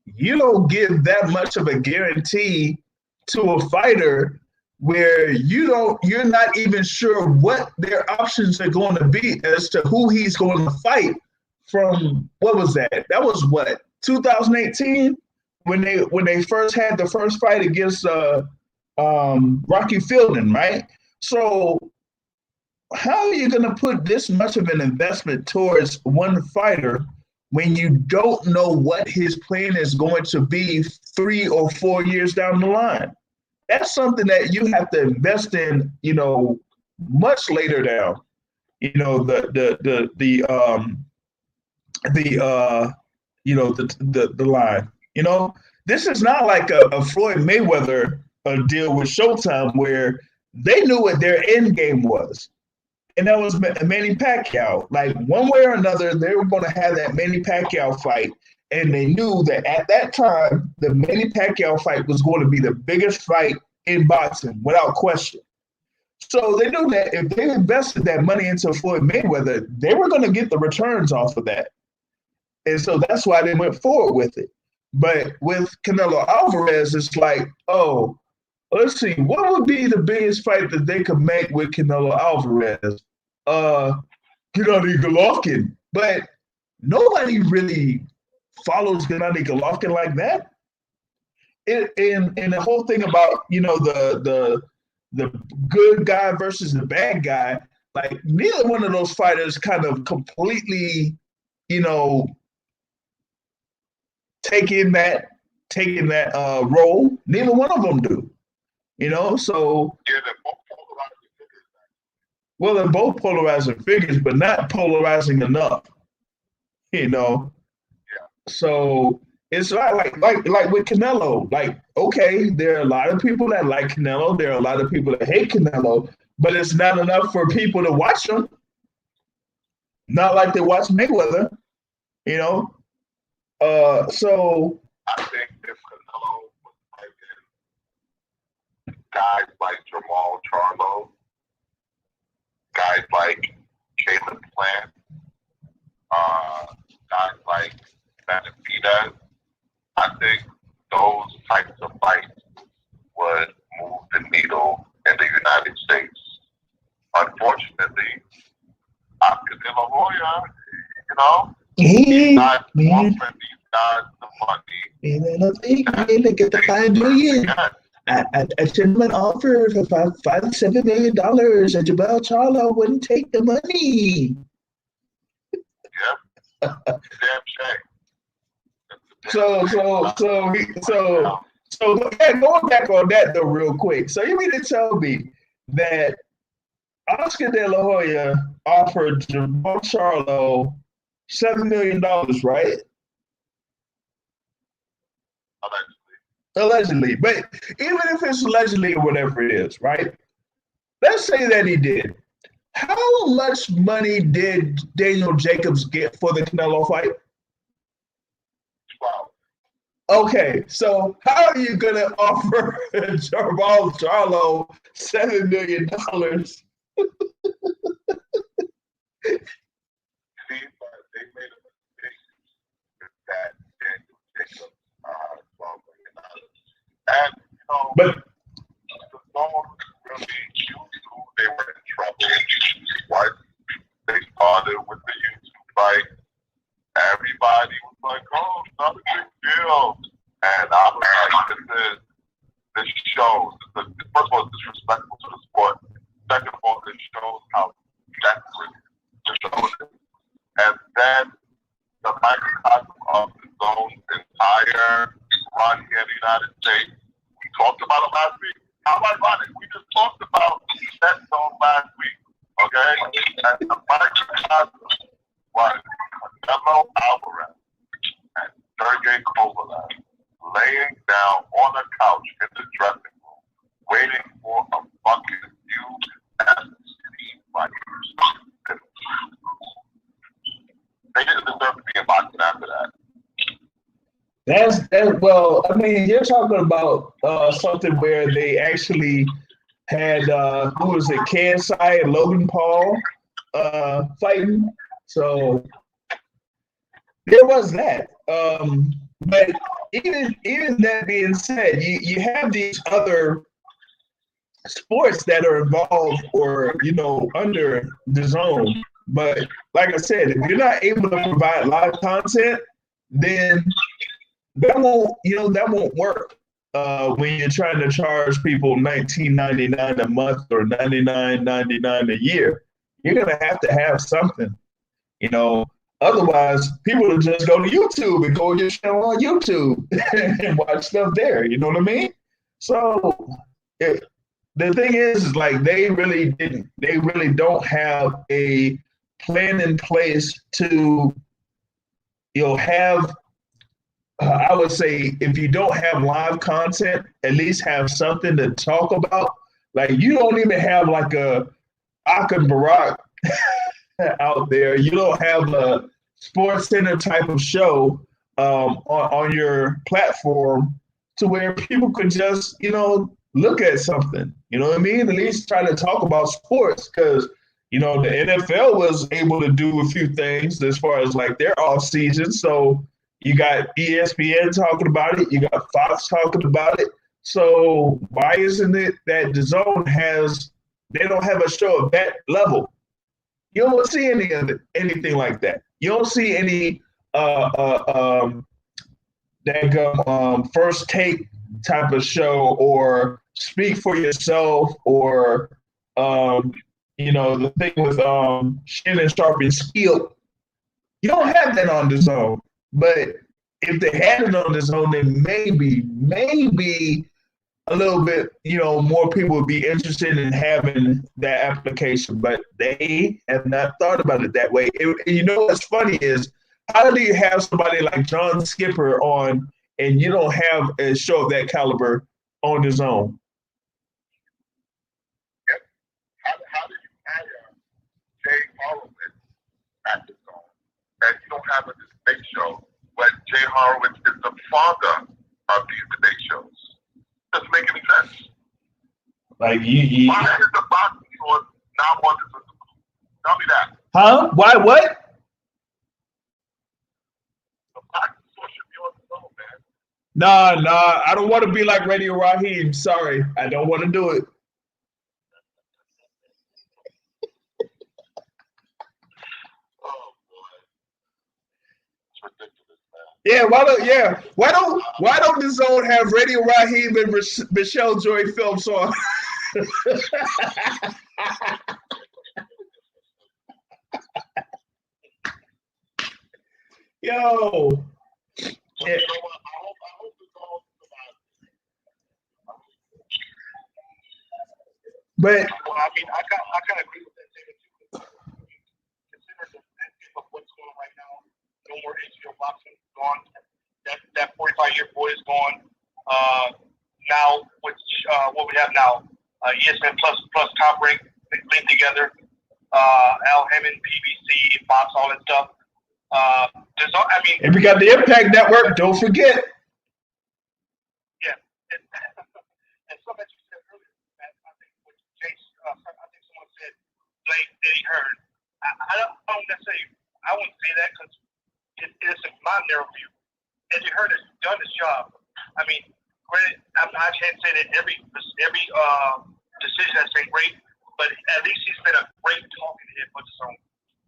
you don't give that much of a guarantee to a fighter where you're not even sure what their options are going to be as to who he's going to fight from. What was that? That was what, 2018, when they first had the first fight against Rocky Fielding, right? So how are you going to put this much of an investment towards one fighter when you don't know what his plan is going to be 3 or 4 years down the line? That's something that you have to invest in, much later down. The line. This is not like a Floyd Mayweather deal with Showtime where they knew what their end game was. And that was Manny Pacquiao. Like, one way or another, they were going to have that Manny Pacquiao fight. And they knew that at that time, the Manny Pacquiao fight was going to be the biggest fight in boxing, without question. So they knew that if they invested that money into Floyd Mayweather, they were going to get the returns off of that. And so that's why they went forward with it. But with Canelo Alvarez, it's like, oh, let's see, what would be the biggest fight that they could make with Canelo Alvarez? Gennady Golovkin. But nobody really follows Gennady Golovkin like that. And the whole thing about, the good guy versus the bad guy, like, neither one of those fighters kind of completely, taking that role. Neither one of them do. So Yeah, they're both polarizing figures. well, they're both polarizing figures, but not polarizing enough. Yeah. So it's not like with Canelo. Like, okay, there are a lot of people that like Canelo. There are a lot of people that hate Canelo, but it's not enough for people to watch him. Not like they watch Mayweather. So I think if Canelo was fighting guys like Jamal Charlo, guys like Caleb Plant, guys like Benavidez, I think those types of fights would move the needle in the United States. Unfortunately, Oscar De La Hoya, he's not offering these guys the money. Get the $5 million. A gentleman offered for $5 to $7 million, and Jamal Charlo wouldn't take the money. Yep. Damn shame. So going back on that though, real quick. So you mean to tell me that Oscar De La Hoya offered Jamal Charlo $7 million, right? Allegedly. But even if it's allegedly or whatever it is, right? Let's say that he did. How much money did Daniel Jacobs get for the Canelo fight? 12. Okay, so how are you going to offer Jamal Charlo $7 million? See, but they made a mistake that Daniel Jacobs $12 million. And, But the zone really knew they were in trouble. Once they started with the YouTube fight, everybody was like, oh, it's not a big deal. And I was like, this shows, first of all, it's disrespectful to the sport. Second of all, it shows how desperate the show is. And then the microcosm of the zone's entire run here in the United States, we talked about it last week. How ironic. We just talked about that zone last week. Okay? And the microcosm was Canelo Alvarez and Sergey Kovalev laying down on a couch in the dressing room, waiting for a fucking UFC fight. They didn't deserve to be in boxing after that. Well, I mean, you're talking about something where they actually had who was it, KSI and Logan Paul fighting. So there was that. But even that being said, you have these other sports that are involved or, under the zone. But like I said, if you're not able to provide live content, then that won't work. When you're trying to charge people $19.99 a month or $99.99 a year, you're gonna have to have something. You know, Otherwise people will just go to YouTube and go to your channel on YouTube and watch stuff there. You know what I mean? So the thing is like they really don't have a plan in place to have I would say if you don't have live content, at least have something to talk about. Like you don't even have like a Akin Barak out there. You don't have a Sports Center type of show on your platform to where people could just look at something. You know what I mean? At least try to talk about sports because the NFL was able to do a few things as far as like their off season. So you got ESPN talking about it. You got Fox talking about it. So why isn't it that the Zone they don't have a show of that level? You don't see anything like that. You don't see any first take type of show or speak for yourself or the thing with Shannon Sharpe and Skill. You don't have that on the Zone. But if they had it on the Zone, then maybe a little bit, more people would be interested in having that application. But they have not thought about it that way. What's funny is, how do you have somebody like John Skipper on and you don't have a show of that caliber on the Zone? How did you hire Jay Horowitz at the Zone and you don't have a debate show when Jay Horowitz is the father of these debate shows? Doesn't make any sense. Like why is the boxing show not one to tell me that? Huh? Why? What? The boxing show should be on the Zone, man. Nah. I don't want to be like Radio Raheem. Sorry, I don't want to do it. Oh boy, it's ridiculous, man. Yeah, why don't the Zone have Radio Raheem and Michelle Joy Phillips on? Yo. Yeah. You know what? I hope the Zone survives. But Well, I mean, I kind of agree with that statement too. Consider the landscape of what's going on right now. No more HBO boxing gone. That 45-year boy is gone. Now with what we have now, ESPN plus Top Rank linked together. Al Hammond, PBC, Fox, all that stuff. And we got the Impact Network. Don't forget. Yeah, and something that you said earlier, I think with Jace, I think someone said Blake Eddie Hearn. I don't necessarily. I wouldn't say that because it's in my narrow view. Eddie Hearn has done his job. I mean, granted, I can't say that every decision has been great, but at least he's been a great talking head for the Zone.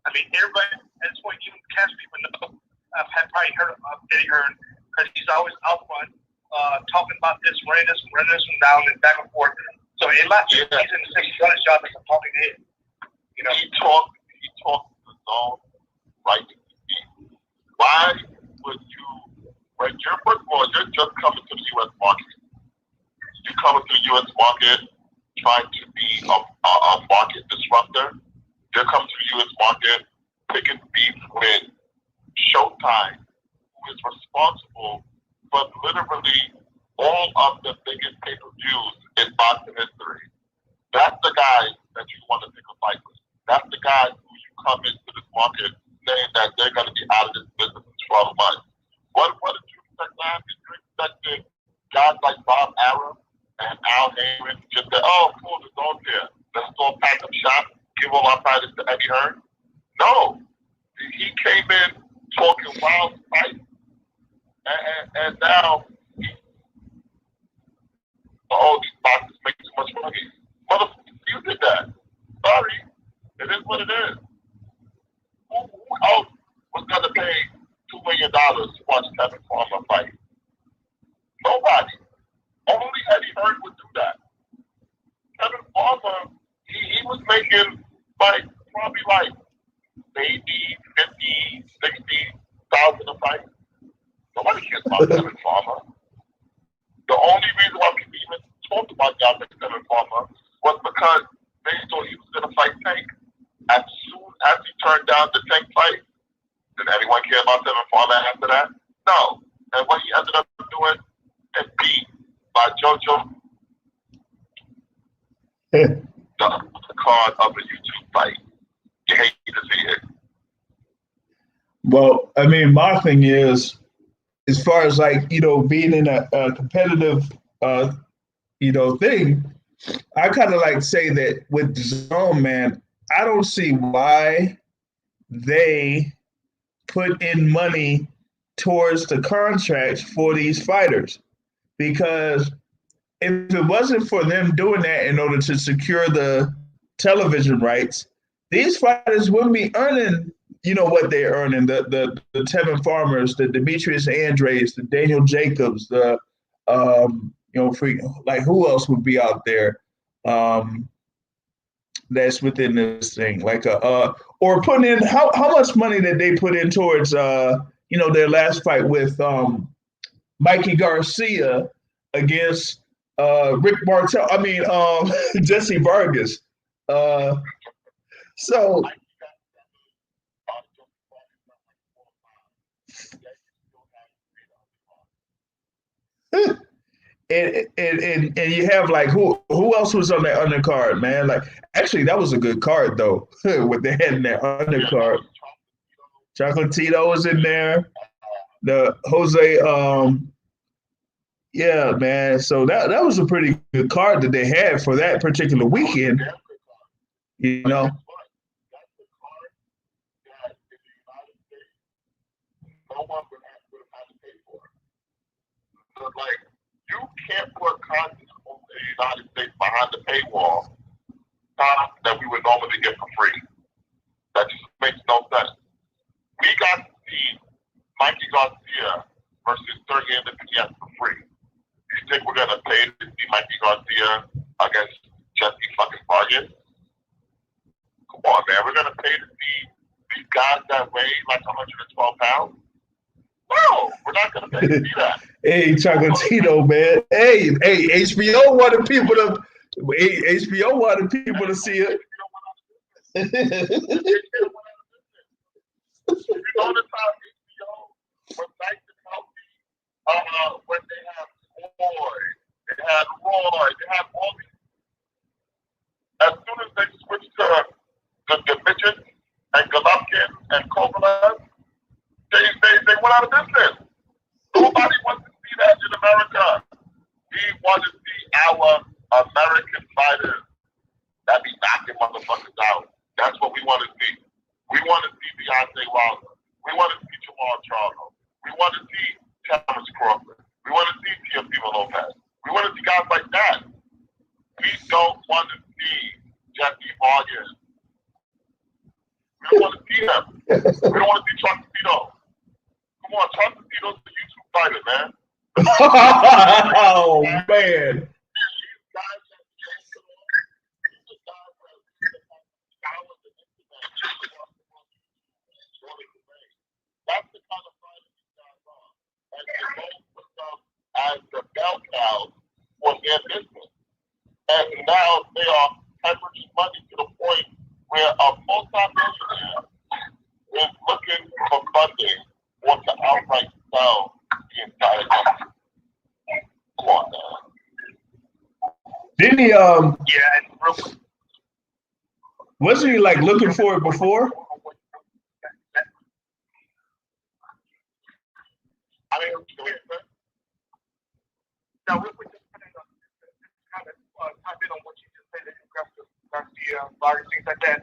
I mean, everybody at this point, even cast people know, have probably heard of Eddie Hearn because he's always out front, talking about this, running this one down and back and forth. So in my view, he's in the same done his job as a talking head. He talked to the Zone right to me. Why would you, when you're just coming to the U.S. market, you coming to the U.S. market trying to be a market disruptor. They're coming to the U.S. market, picking beef with Showtime, who is responsible for literally all of the biggest pay-per-views in boxing history. That's the guy that you want to pick a fight with. That's the guy who you come into this market saying that they're going to be out of this business in 12 months. What did you expect, man? Did you expect guys like Bob Arum and Al Haymon just say, oh, cool, the Zone's here. Let's go pack up shop, give all our fighters to Eddie Hearn? No. He came in talking wild fight, and now these boxers make too much money. what it is. Who else was going to pay $2 million to watch Kevin Farmer fight? Nobody. Only Eddie Hearn would do that. Kevin Farmer, he was making probably maybe 50, 60,000 a fight. Nobody cares about Kevin Farmer. The only reason why people even talked about guys like Kevin Farmer was because they thought he was going to fight Tank. As soon as he turned down the Tank fight, did anyone care about Kevin Farmer after that? No. And what he ended up doing is beat by JoJo. The card of a YouTube fight. You hate to see it. Well, I mean, my thing is, as far as being in a competitive, thing, I kind of say that with DAZN, man, I don't see why they put in money towards the contracts for these fighters, because if it wasn't for them doing that in order to secure the television rights, these fighters wouldn't be earning, what they're earning. The Tevin Farmers, the Demetrius Andres, the Daniel Jacobs, the who else would be out there that's within this thing? Or putting in how much money did they put in towards their last fight with Mikey Garcia against Rick Martel? I mean Jesse Vargas. So and you have who else was on that undercard, man? Actually, that was a good card though. What they had in that undercard. Chocolatito was in there. The Jose, yeah, man. So that was a pretty good card that they had for that particular weekend. No one would have had to pay for it. So, you can't put content over the United States behind the paywall that we would normally get for free. That just makes no sense. We got to see Mikey Garcia versus Sergey Nipinets for free. You think we're going to pay to see Mikey Garcia against Jesse fucking Vargas? Come on, man. We're going to pay to see these guys that weigh 112 pounds? No, we're not going to pay to see that. Hey, Chocolatito, man. Hey, HBO wanted people to see it. You notice how HBO was nice and healthy when they had Floyd, they had Roy, they had all these. As soon as they switched to the midgets and Golovkin and Kovalev, they went out of business. Nobody wants to see that in America. We want to see our American fighters that be knocking motherfuckers out. That's what we want to see. We want to see Deontay Wilder. We want to see Jamal Charlo. We want to see Terrence Crawford. We want to see Teofimo Lopez. We want to see guys like that. We don't want to see Jesse Vargas. We don't want to see him. We don't want to see Chocolatito. Come on, Chocolatito's a YouTube fighter, man. Oh, man. That's the kind of fighter these guys are. And they both put them as the bell cows for their business. And now they are hemorrhaging money to the point where a multi-millionaire is looking for funding or to outright sell the entire company. Come on, man. Didn't he? Yeah, Wasn't he looking for it before? I mean, now we just kind of type in on what you just said, Garcia, Vargas, things like that.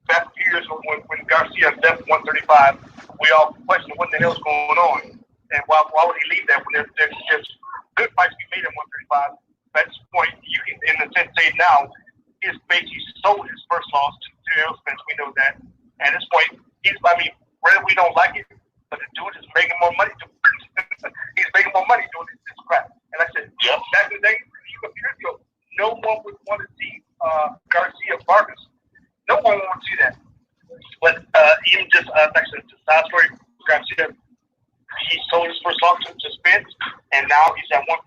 Back a few years when Garcia left 135, we all questioned what the hell's going on, and why would he leave that when there's just good fights we made in 135. At this point, you can, in a sense, say now, he basically sold his first loss to Errol Spence. We know that. At this point, whether we don't like it, but the dude is making more money. He's making more money doing this crap. And I said, back in the day, a few years ago, no one would want to see Garcia Vargas. No one would want to see that. But even just like I said, the side story, Garcia, he sold his first song to Spence, and now he's at 147,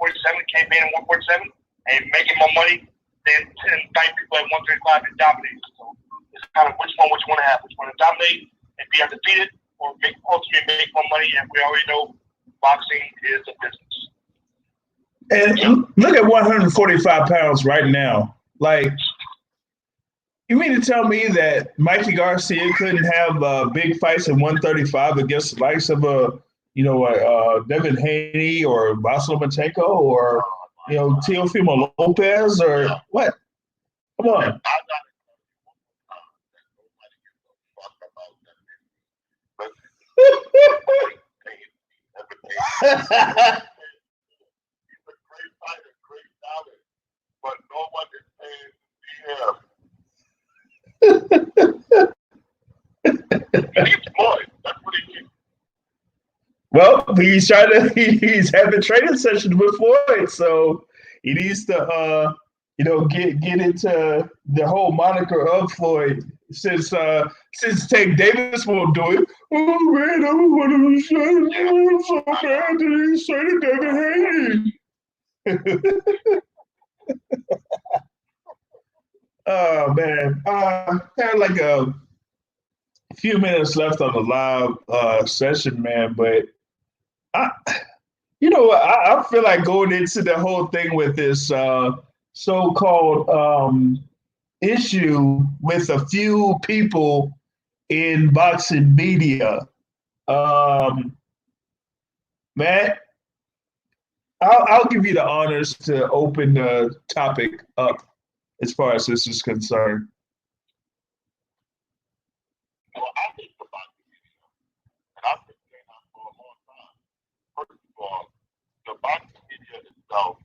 campaigning at 147, and making more money than 10 people at 135 and dominating. So it's kind of which one you want to have. Which one to dominate and be undefeated, or ultimately make more money. And we already know boxing is a business. And look at 145 pounds right now. Like, you mean to tell me that Mikey Garcia couldn't have big fights at 135 against the likes of Devin Haney or Vasyl Lomachenko or Teofimo Lopez or what? Come on. But no one is paying him. He's Floyd. That's what he keeps. Well, he's having training sessions with Floyd, so he needs to get into the whole moniker of Floyd. Since Tank Davis won't do it. Oh man, I want to say I'm so bad that he said to Devin Haney. Oh man, had like a few minutes left on the live session, man. But I feel like going into the whole thing with this so-called issue with a few people in boxing media. Matt, I'll give you the honors to open the topic up as far as this is concerned. Well, I think the boxing media, and I've been saying that for a long time. First of all, the boxing media itself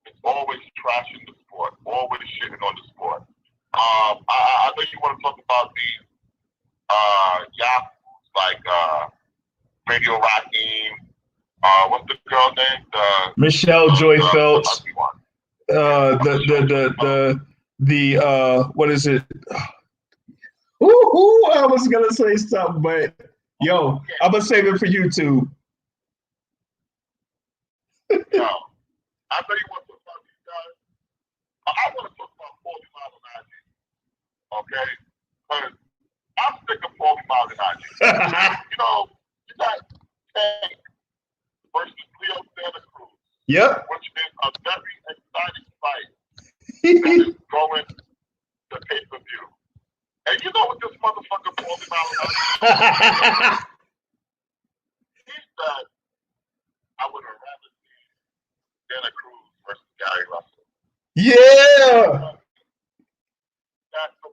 is always trashing the sport, always shitting on the sport. I know you want to talk about these yahoos like Radio Raheem. What's the girl name? Michelle Joy Phelps. What is it? Ooh, I was gonna say something, but yo, I'm gonna save it for YouTube. Yo, I know you want to talk about these guys. I want to talk about 40 Mile and IG. Okay? Because I'm sick of 40 Mile and IG. You got Tank versus Leo Santa Cruz. Yep. Which is a very exciting fight that is going to pay-per-view. And you know what this motherfucker 40 Mile and IG? He said, I would have rather seen Santa Cruz versus Gary Russell. Yeah. That's the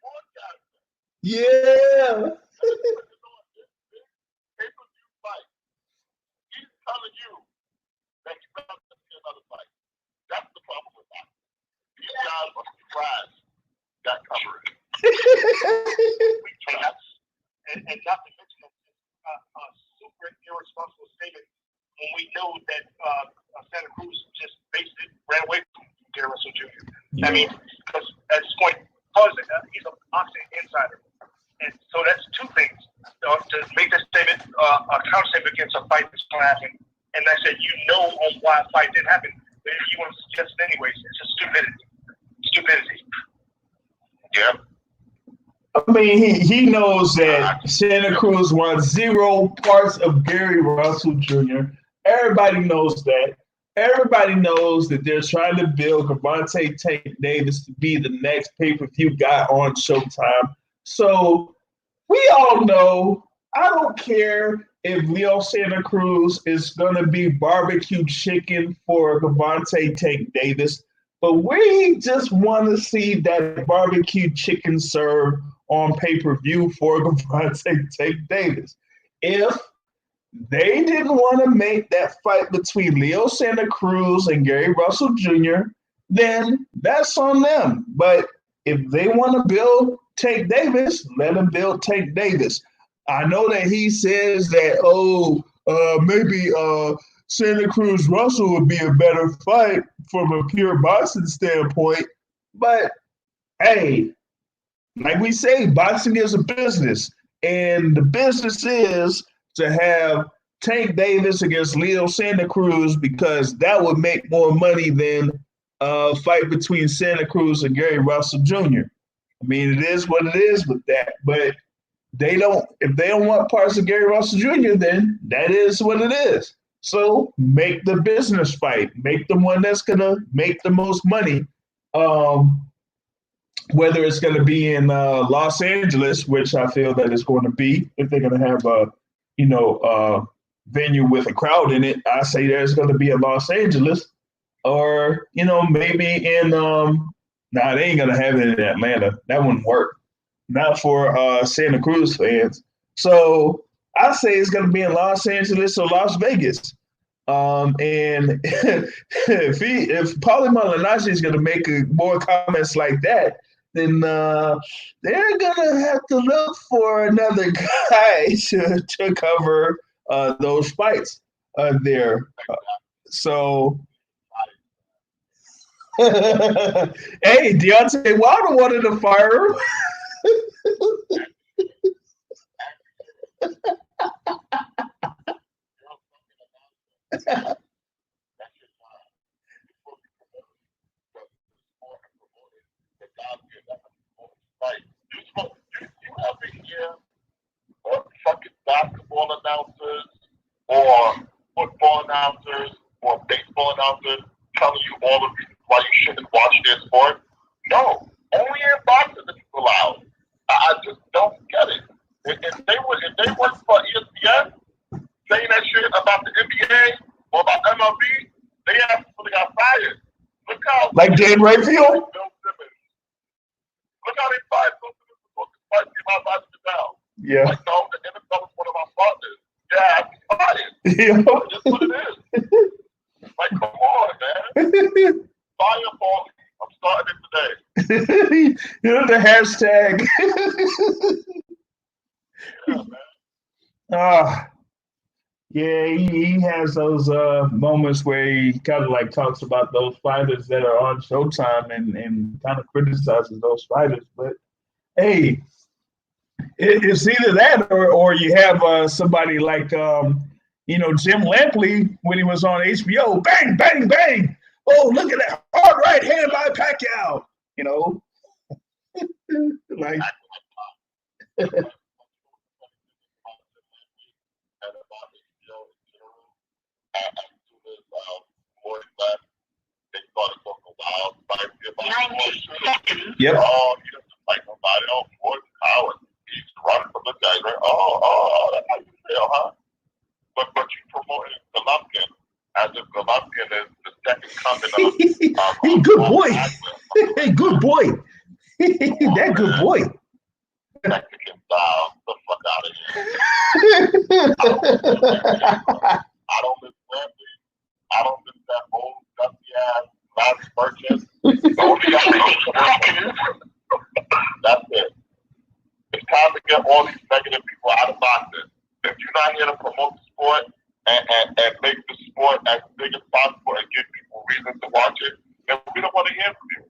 broadcast. Yeah. Pay-per-view fight. He's telling you that you're not going to see another fight. That's the problem with that. These guys are trash that coverage. And not to mention a super irresponsible statement when we know that Santa Cruz just basically ran away from Gary Russell Jr. I mean, because at this point, he's a boxing insider. And so that's two things. To make that statement, a counter statement against a fight that's going to happen. And I said, on why a fight didn't happen. But if you want to suggest it anyways, it's just stupidity. Yeah. I mean, he knows that Santa Cruz wants 0 parts of Gary Russell Jr. Everybody knows that. Everybody knows that they're trying to build Gervonta Tank Davis to be the next pay-per-view guy on Showtime. So we all know, I don't care if Leo Santa Cruz is going to be barbecue chicken for Gervonta Tank Davis, but we just want to see that barbecue chicken served on pay-per-view for Gervonta Tank Davis. If they didn't want to make that fight between Leo Santa Cruz and Gary Russell Jr., then that's on them. But if they want to build Tank Davis, let them build Tank Davis. I know that he says that, maybe Santa Cruz Russell would be a better fight from a pure boxing standpoint. But hey, like we say, boxing is a business. And the business is to have Tank Davis against Leo Santa Cruz, because that would make more money than a fight between Santa Cruz and Gary Russell Jr. I mean, it is what it is with that. But if they don't want parts of Gary Russell Jr., then that is what it is. So make the business fight. Make the one that's going to make the most money. Whether it's going to be in Los Angeles, which I feel that it's going to be, if they're going to have a venue with a crowd in it, I say there's going to be in Los Angeles, or maybe in they ain't going to have it in Atlanta. That wouldn't work. Not for Santa Cruz fans. So I say it's going to be in Los Angeles or Las Vegas. And if Paulie Malignaggi is going to make more comments like that, then they're going to have to look for another guy to cover those fights there. So, hey, Deontay Wilder wanted to fire him. You ever hear fucking basketball announcers or football announcers or baseball announcers telling you all the reasons why you shouldn't watch their sport? No, only in boxing is allowed. I just don't get it. If they work for ESPN saying that shit about the NBA or about MLB, they absolutely got fired. Look how like Dan Rayfield. Look how they fired Bill Simmons before this fight came out by the down. Yeah. Like, no, the NFL is one of our partners. Yeah, I'm fired. Yeah. That's what it is. Like, come on, man. Fire Paulie. I'm starting it today. The hashtag. Yeah, man. Yeah, he has those moments where he kind of like talks about those fighters that are on Showtime and kind of criticizes those fighters. But hey, it's either that or you have somebody like Jim Lampley when he was on HBO. Bang, bang, bang! Oh, look at that hard right hand by Pacquiao. Like. They started talking wild, about 90 seconds. Yep. Oh, he doesn't fight nobody. Oh, Gordon Howard. He's running from the guy, right? Oh, that's how you feel, huh? But you promoting Golovkin as if Golovkin is the second coming of Hey, good boy. Hey, good boy. That good boy. Mexican style. The fuck out of here. I don't miss Ramsey. I don't miss that old dusty ass last purchase. That's it. It's time to get all these negative people out of boxing. If you're not here to promote the sport and make the sport as big as possible and give people reasons to watch it, then we don't want to hear from you.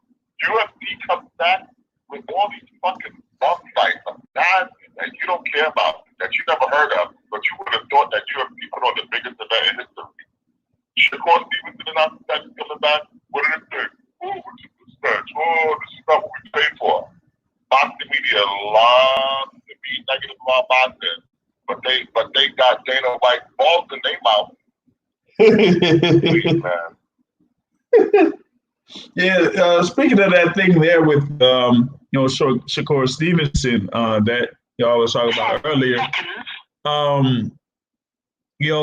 UFC comes back with all these fucking bum fights of guys that you don't care about, that you never heard of, but you would have thought that UFC put on the biggest event in history. Shakur Stevenson announced that he's coming back. What did it say? Oh, what's this match? Oh, this is not what we paid for. Boxing media loves to be negative about boxing, but they got Dana White balls in their mouth. Please, man. Yeah, speaking of that thing there with Shakur Stevenson that y'all was talking about earlier,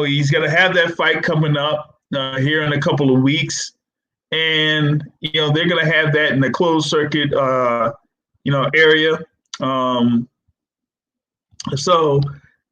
he's gonna have that fight coming up here in a couple of weeks, and they're gonna have that in the closed circuit area. So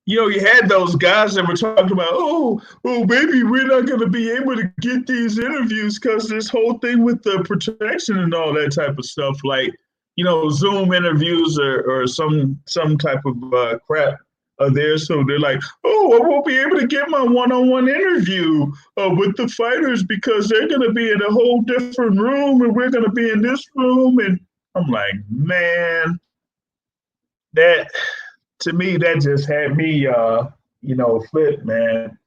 you had those guys that were talking about, oh, maybe we're not going to be able to get these interviews because this whole thing with the protection and all that type of stuff. Like, Zoom interviews or some type of crap are there. So they're like, oh, I won't be able to get my one-on-one interview with the fighters because they're going to be in a whole different room and we're going to be in this room. And I'm like, man, that to me, that just had me, flip, man.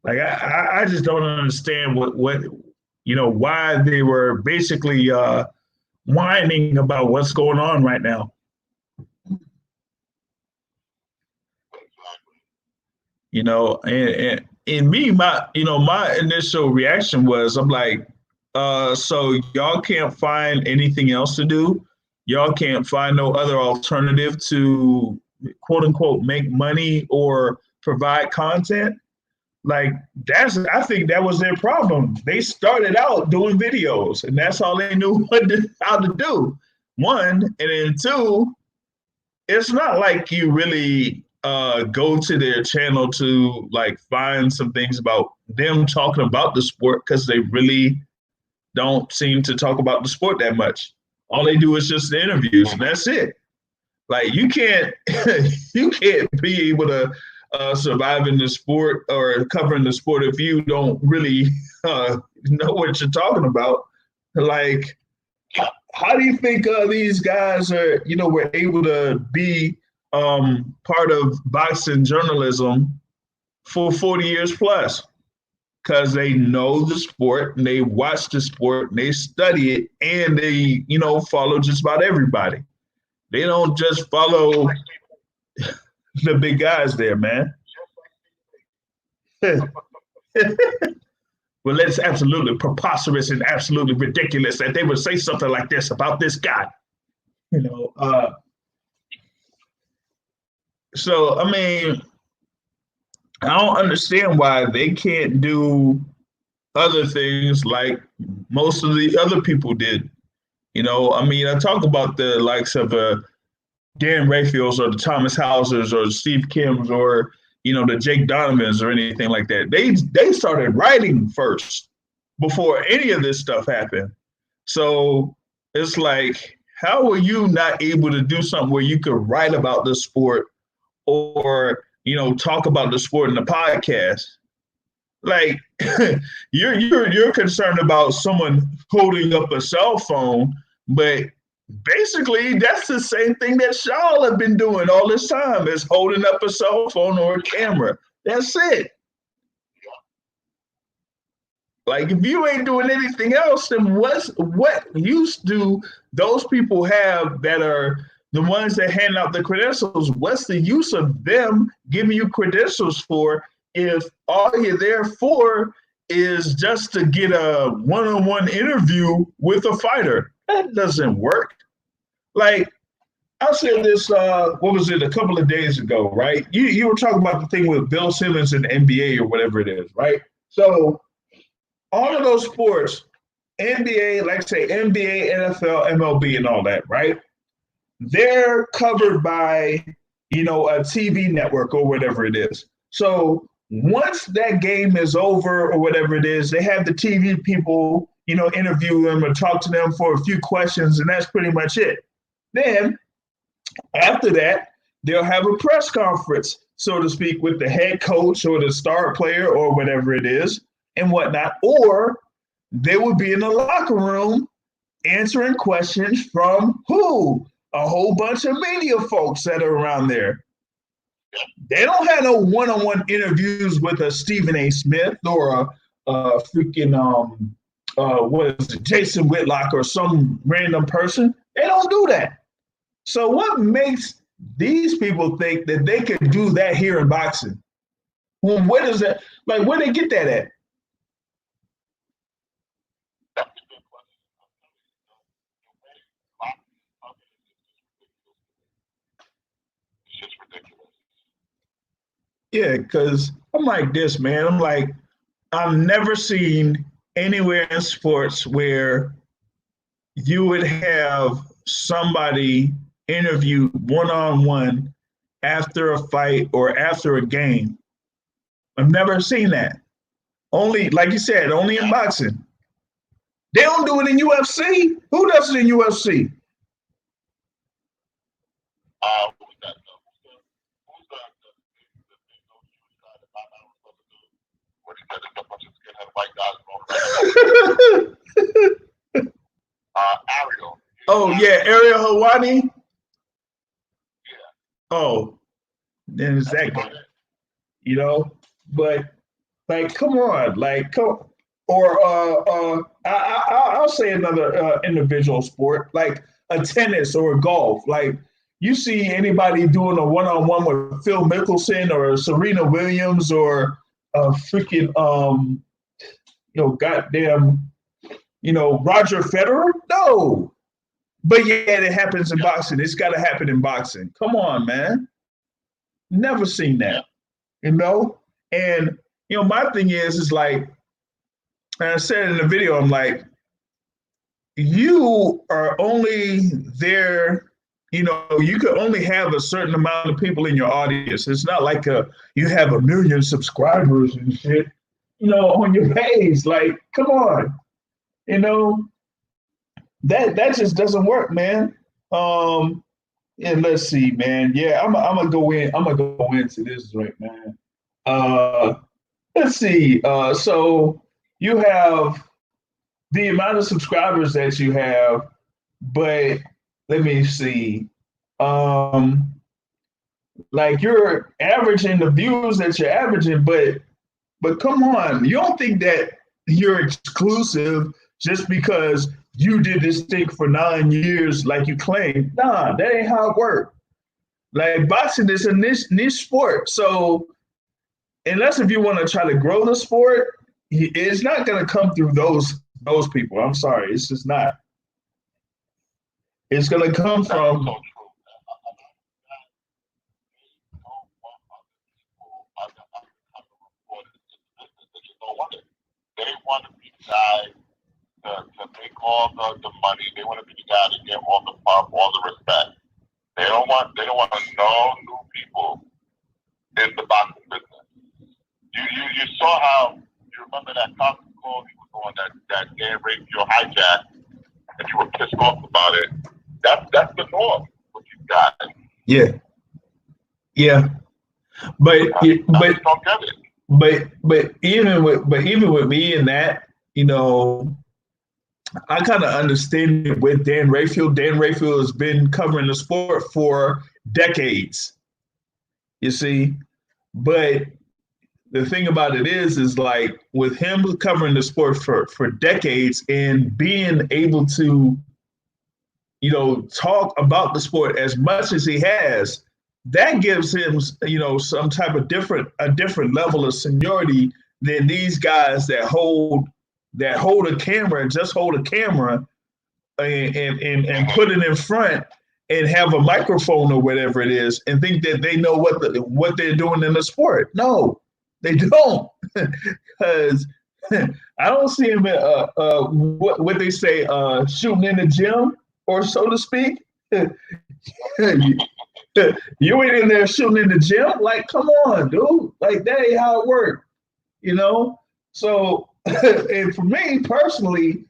Like I just don't understand what why they were basically whining about what's going on right now. And me, my initial reaction was, I'm like, so y'all can't find anything else to do? Y'all can't find no other alternative to quote unquote make money or provide content? Like I think that was their problem. They started out doing videos and that's all they knew how to do. One, and then two, it's not like you really go to their channel to like find some things about them talking about the sport because they really don't seem to talk about the sport that much. All they do is just the interviews and that's it. Like you can't you can't be able to survive in the sport or covering the sport if you don't really know what you're talking about. Like, how do you think these guys were able to be part of boxing journalism for 40 years plus? Because they know the sport and they watch the sport and they study it and they, follow just about everybody. They don't just follow the big guys there, man. Well, it's absolutely preposterous and absolutely ridiculous that they would say something like this about this guy. So, I mean, I don't understand why they can't do other things like most of the other people did. I talk about the likes of Dan Rayfields or the Thomas Hausers or Steve Kims or, the Jake Donovans or anything like that. They started writing first before any of this stuff happened. So it's like, how were you not able to do something where you could write about the sport or, talk about the sport in the podcast? Like you're concerned about someone holding up a cell phone, but basically that's the same thing that y'all have been doing all this time, is holding up a cell phone or a camera. That's it. Like if you ain't doing anything else, then what use do those people have that are the ones that hand out the credentials? What's the use of them giving you credentials for if all you're there for is just to get a one-on-one interview with a fighter? That doesn't work. Like I said this, what was it, a couple of days ago, right? You were talking about the thing with Bill Simmons and the NBA or whatever it is, right? So all of those sports, NBA, like say NBA, NFL, MLB, and all that, right? They're covered by, a TV network or whatever it is. So once that game is over or whatever it is, they have the TV people, interview them or talk to them for a few questions, and that's pretty much it. Then after that, they'll have a press conference, so to speak, with the head coach or the star player or whatever it is and whatnot. Or they will be in the locker room answering questions from who? A whole bunch of media folks that are around there. They don't have no one-on-one interviews with a Stephen A. Smith or a freaking Jason Whitlock or some random person. They don't do that. So what makes these people think that they can do that here in boxing? Well, where does that, like, where they get that at? Yeah, because I'm like this, man. I'm like, I've never seen anywhere in sports where you would have somebody interviewed one-on-one after a fight or after a game. I've never seen that. Only, like you said, only in boxing. They don't do it in UFC. Who does it in UFC? Who's that? Who's the big old huge guy that Bob Allen was supposed to do? When he said there's a bunch of skinhead white guys going Ariel. Oh yeah, Ariel Hawani. Yeah. Oh, then it's that guy. You know, but like, come on, like, come. Or I'll say another individual sport, like a tennis or a golf. Like you see anybody doing a one-on-one with Phil Mickelson or Serena Williams or a freaking goddamn Roger Federer? No. But yeah, it happens in boxing. It's got to happen in boxing. Come on, man. Never seen that. And my thing is like, and I said in the video, I'm like, you are only there, you could only have a certain amount of people in your audience. It's not like you have 1 million subscribers and shit, on your page. Like, come on, that just doesn't work, man. And let's see, man. Yeah, I'm gonna go into this right, man. Let's see. So you have the amount of subscribers that you have, but let me see. Like you're averaging the views that you're averaging, but come on, you don't think that you're exclusive just because you did this thing for 9 years like you claim. Nah, that ain't how it works. Like boxing is a niche sport. So unless if you want to try to grow the sport, it's not going to come through those people. I'm sorry, it's just not. It's going to come from. They want to be the guy to make all the money. They want to be the guy to get all the pop, all the respect. They don't want no new people in the boxing business. You saw how, you remember that conference call he was on that Dan Raphael hijack, and you were pissed off about it. That's the norm with these guys. Yeah. But don't get it. But even with me in that, I kind of understand it with Dan Raphael. Dan Raphael has been covering the sport for decades. You see, but the thing about it is like with him covering the sport for decades and being able to, talk about the sport as much as he has, that gives him, some type of a different level of seniority than these guys that hold a camera and just hold a camera and put it in front and have a microphone or whatever it is and think that they know what they're doing in the sport. No, they don't, because I don't see him what they say shooting in the gym, or so to speak. You ain't in there shooting in the gym. Like, come on, dude. Like, that ain't how it works, So, and for me personally,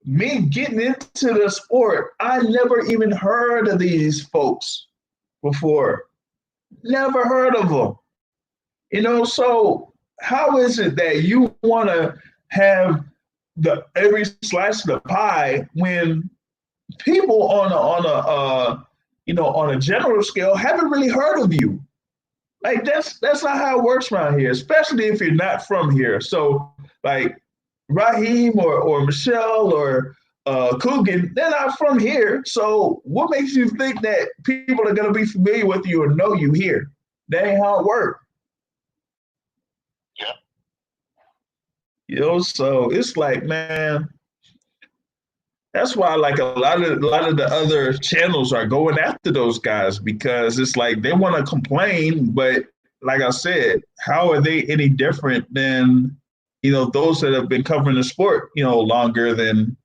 me getting into the sport, I never even heard of these folks before. Never heard of them. So how is it that you want to have every slice of the pie when people on a general scale haven't really heard of you? Like that's not how it works around here, especially if you're not from here. So like Raheem or Michelle or Coogan, they're not from here. So what makes you think that people are going to be familiar with you or know you here? That ain't how it works. Yeah. So it's like, man, that's why like a lot of the other channels are going after those guys, because it's like they want to complain, but like I said, how are they any different than those that have been covering the sport longer than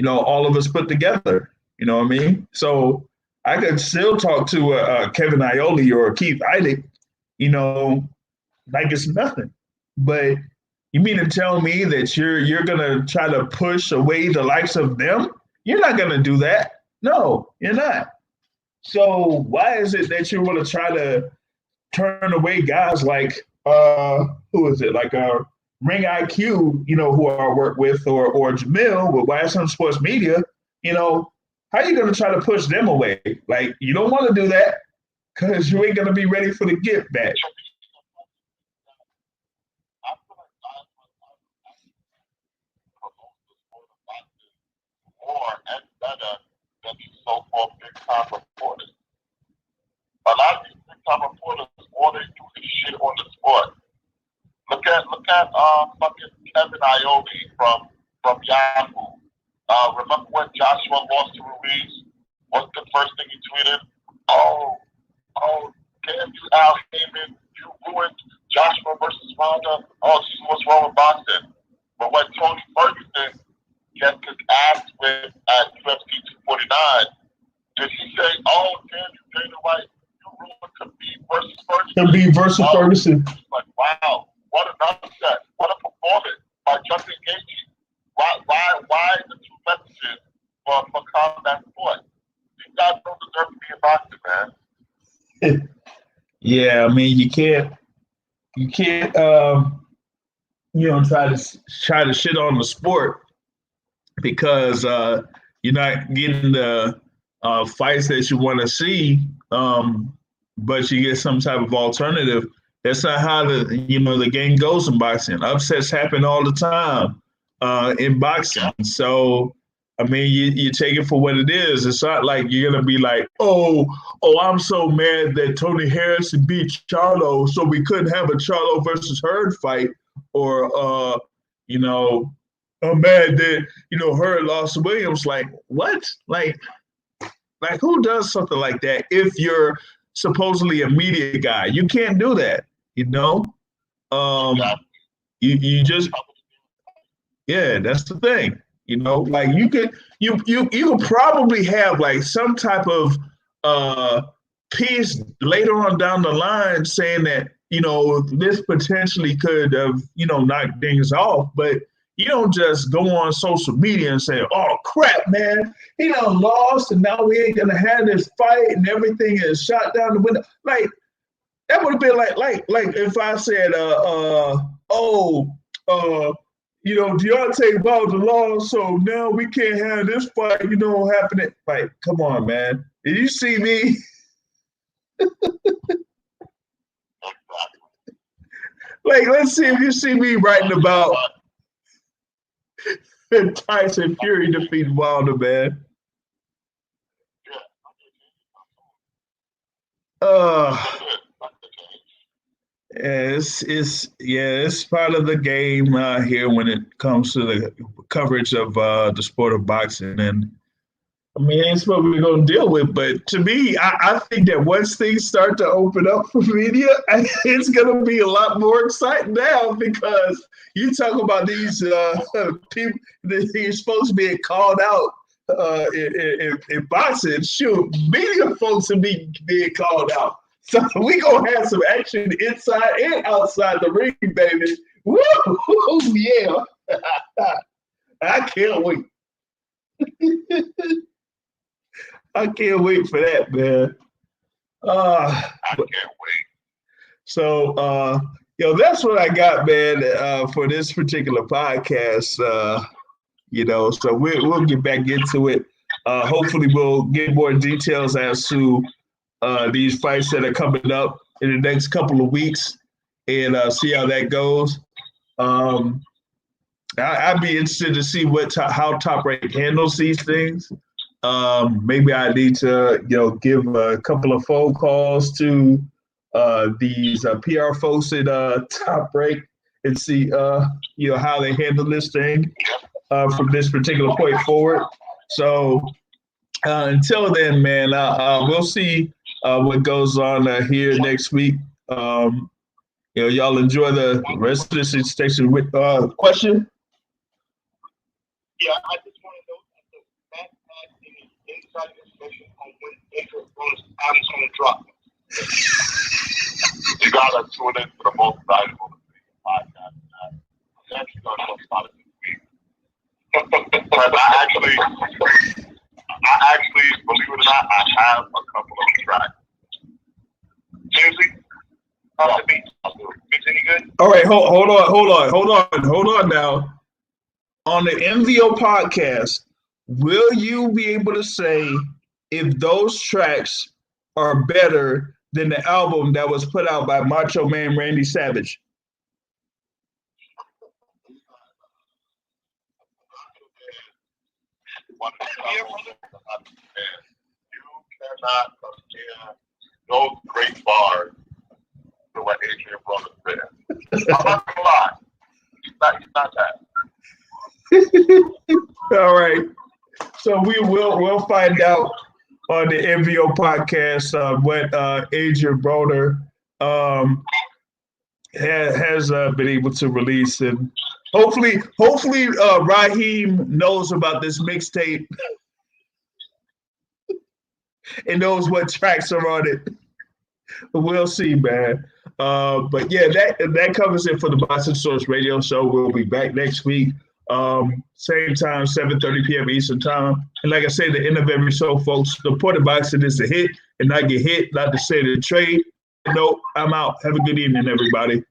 all of us put together? You know what I mean? So I could still talk to Kevin Iole or Keith Idec, like it's nothing. But you mean to tell me that you're gonna try to push away the likes of them? You're not gonna do that. No, you're not. So why is it that you want to try to turn away guys like who is it? Like Ring IQ, who I work with, or Jamil with YSM Sports Media, how are you gonna try to push them away? Like you don't want to do that because you ain't gonna be ready for the get back. More and better than these so-called big-time reporters. A lot of these big-time reporters, all they do is shit on the sport. Look at fucking Kevin Iole from Yahoo. Remember when Joshua lost to Ruiz? What's the first thing he tweeted? Oh, damn you, Al Heyman, you ruined Joshua versus Ronda. Oh, this is what's wrong with boxing. But when Tony Ferguson gets his ass whipped at UFC 249, did he say, "Oh, damn you, Dana White, you ruined Khabib versus Ferguson"? Khabib versus Ferguson. Like, wow, what an upset, what a performance by Justin Gaethje. Why the two messages for combat sport? These guys don't deserve to be in boxing, man. Yeah, I mean, you can't, try to shit on the sport because you're not getting the fights that you want to see, but you get some type of alternative. That's not how the game goes in boxing. Upsets happen all the time in boxing. So, I mean, you take it for what it is. It's not like you're going to be like, oh, I'm so mad that Tony Harrison beat Charlo, so we couldn't have a Charlo versus Hurd fight. Or, I'm mad that, Hurd lost to Williams. Like, what? Like who does something like that if you're supposedly a media guy? You can't do that, You just, yeah, that's the thing. Like you could probably have like some type of piece later on down the line saying that, this potentially could have, knocked things off, but you don't just go on social media and say, oh crap, man, he done lost and now we ain't gonna have this fight and everything is shot down the window. Like that would have been like if I said, Deontay Wilder lost, so now we can't have this fight, happening. Like, come on, man. Did you see me? Like, let's see if you see me writing about Tyson Fury defeated Wilder, man. It's part of the game here when it comes to the coverage of the sport of boxing, and I mean it's what we're gonna deal with. But to me, I think that once things start to open up for media, it's gonna be a lot more exciting now because you talk about these people that you're supposed to be called out in boxing. Shoot, media folks will be being called out. So we gonna have some action inside and outside the ring, baby. Woo, yeah! I can't wait. I can't wait for that, man. I can't wait. So, that's what I got, man, for this particular podcast. So we'll get back into it. Hopefully, we'll get more details as to these fights that are coming up in the next couple of weeks and see how that goes. I'd be interested to see how Top Rank handles these things. Maybe I need to, give a couple of phone calls to these PR folks at Top Rank and see, how they handle this thing from this particular point forward. So until then, man, we'll see what goes on here next week. Y'all enjoy the rest of this station with question. Yeah, I just want to know that Matt had any inside information on when Adrian Broner's album's going to drop. You gotta tune in for the most valuable podcast. I'm actually going to talk about it this week. But I actually, believe it or not, I have a couple of All right, hold on now. On the MVO podcast, will you be able to say if those tracks are better than the album that was put out by Macho Man Randy Savage? You cannot compare those great bars to what Adrian Broner said. I'm not gonna lie. He's not that. All right. So we'll find out on the MVO podcast what Adrian Broner has been able to release, and hopefully Raheem knows about this mixtape and knows what tracks are on it. We'll see, man. But yeah, that covers it for the Boxing Source Radio Show. We'll be back next week. Same time, 7:30 p.m. Eastern Time. And like I say, the end of every show, folks, the point of boxing is to hit and not get hit, not to say to trade. No, I'm out. Have a good evening, everybody.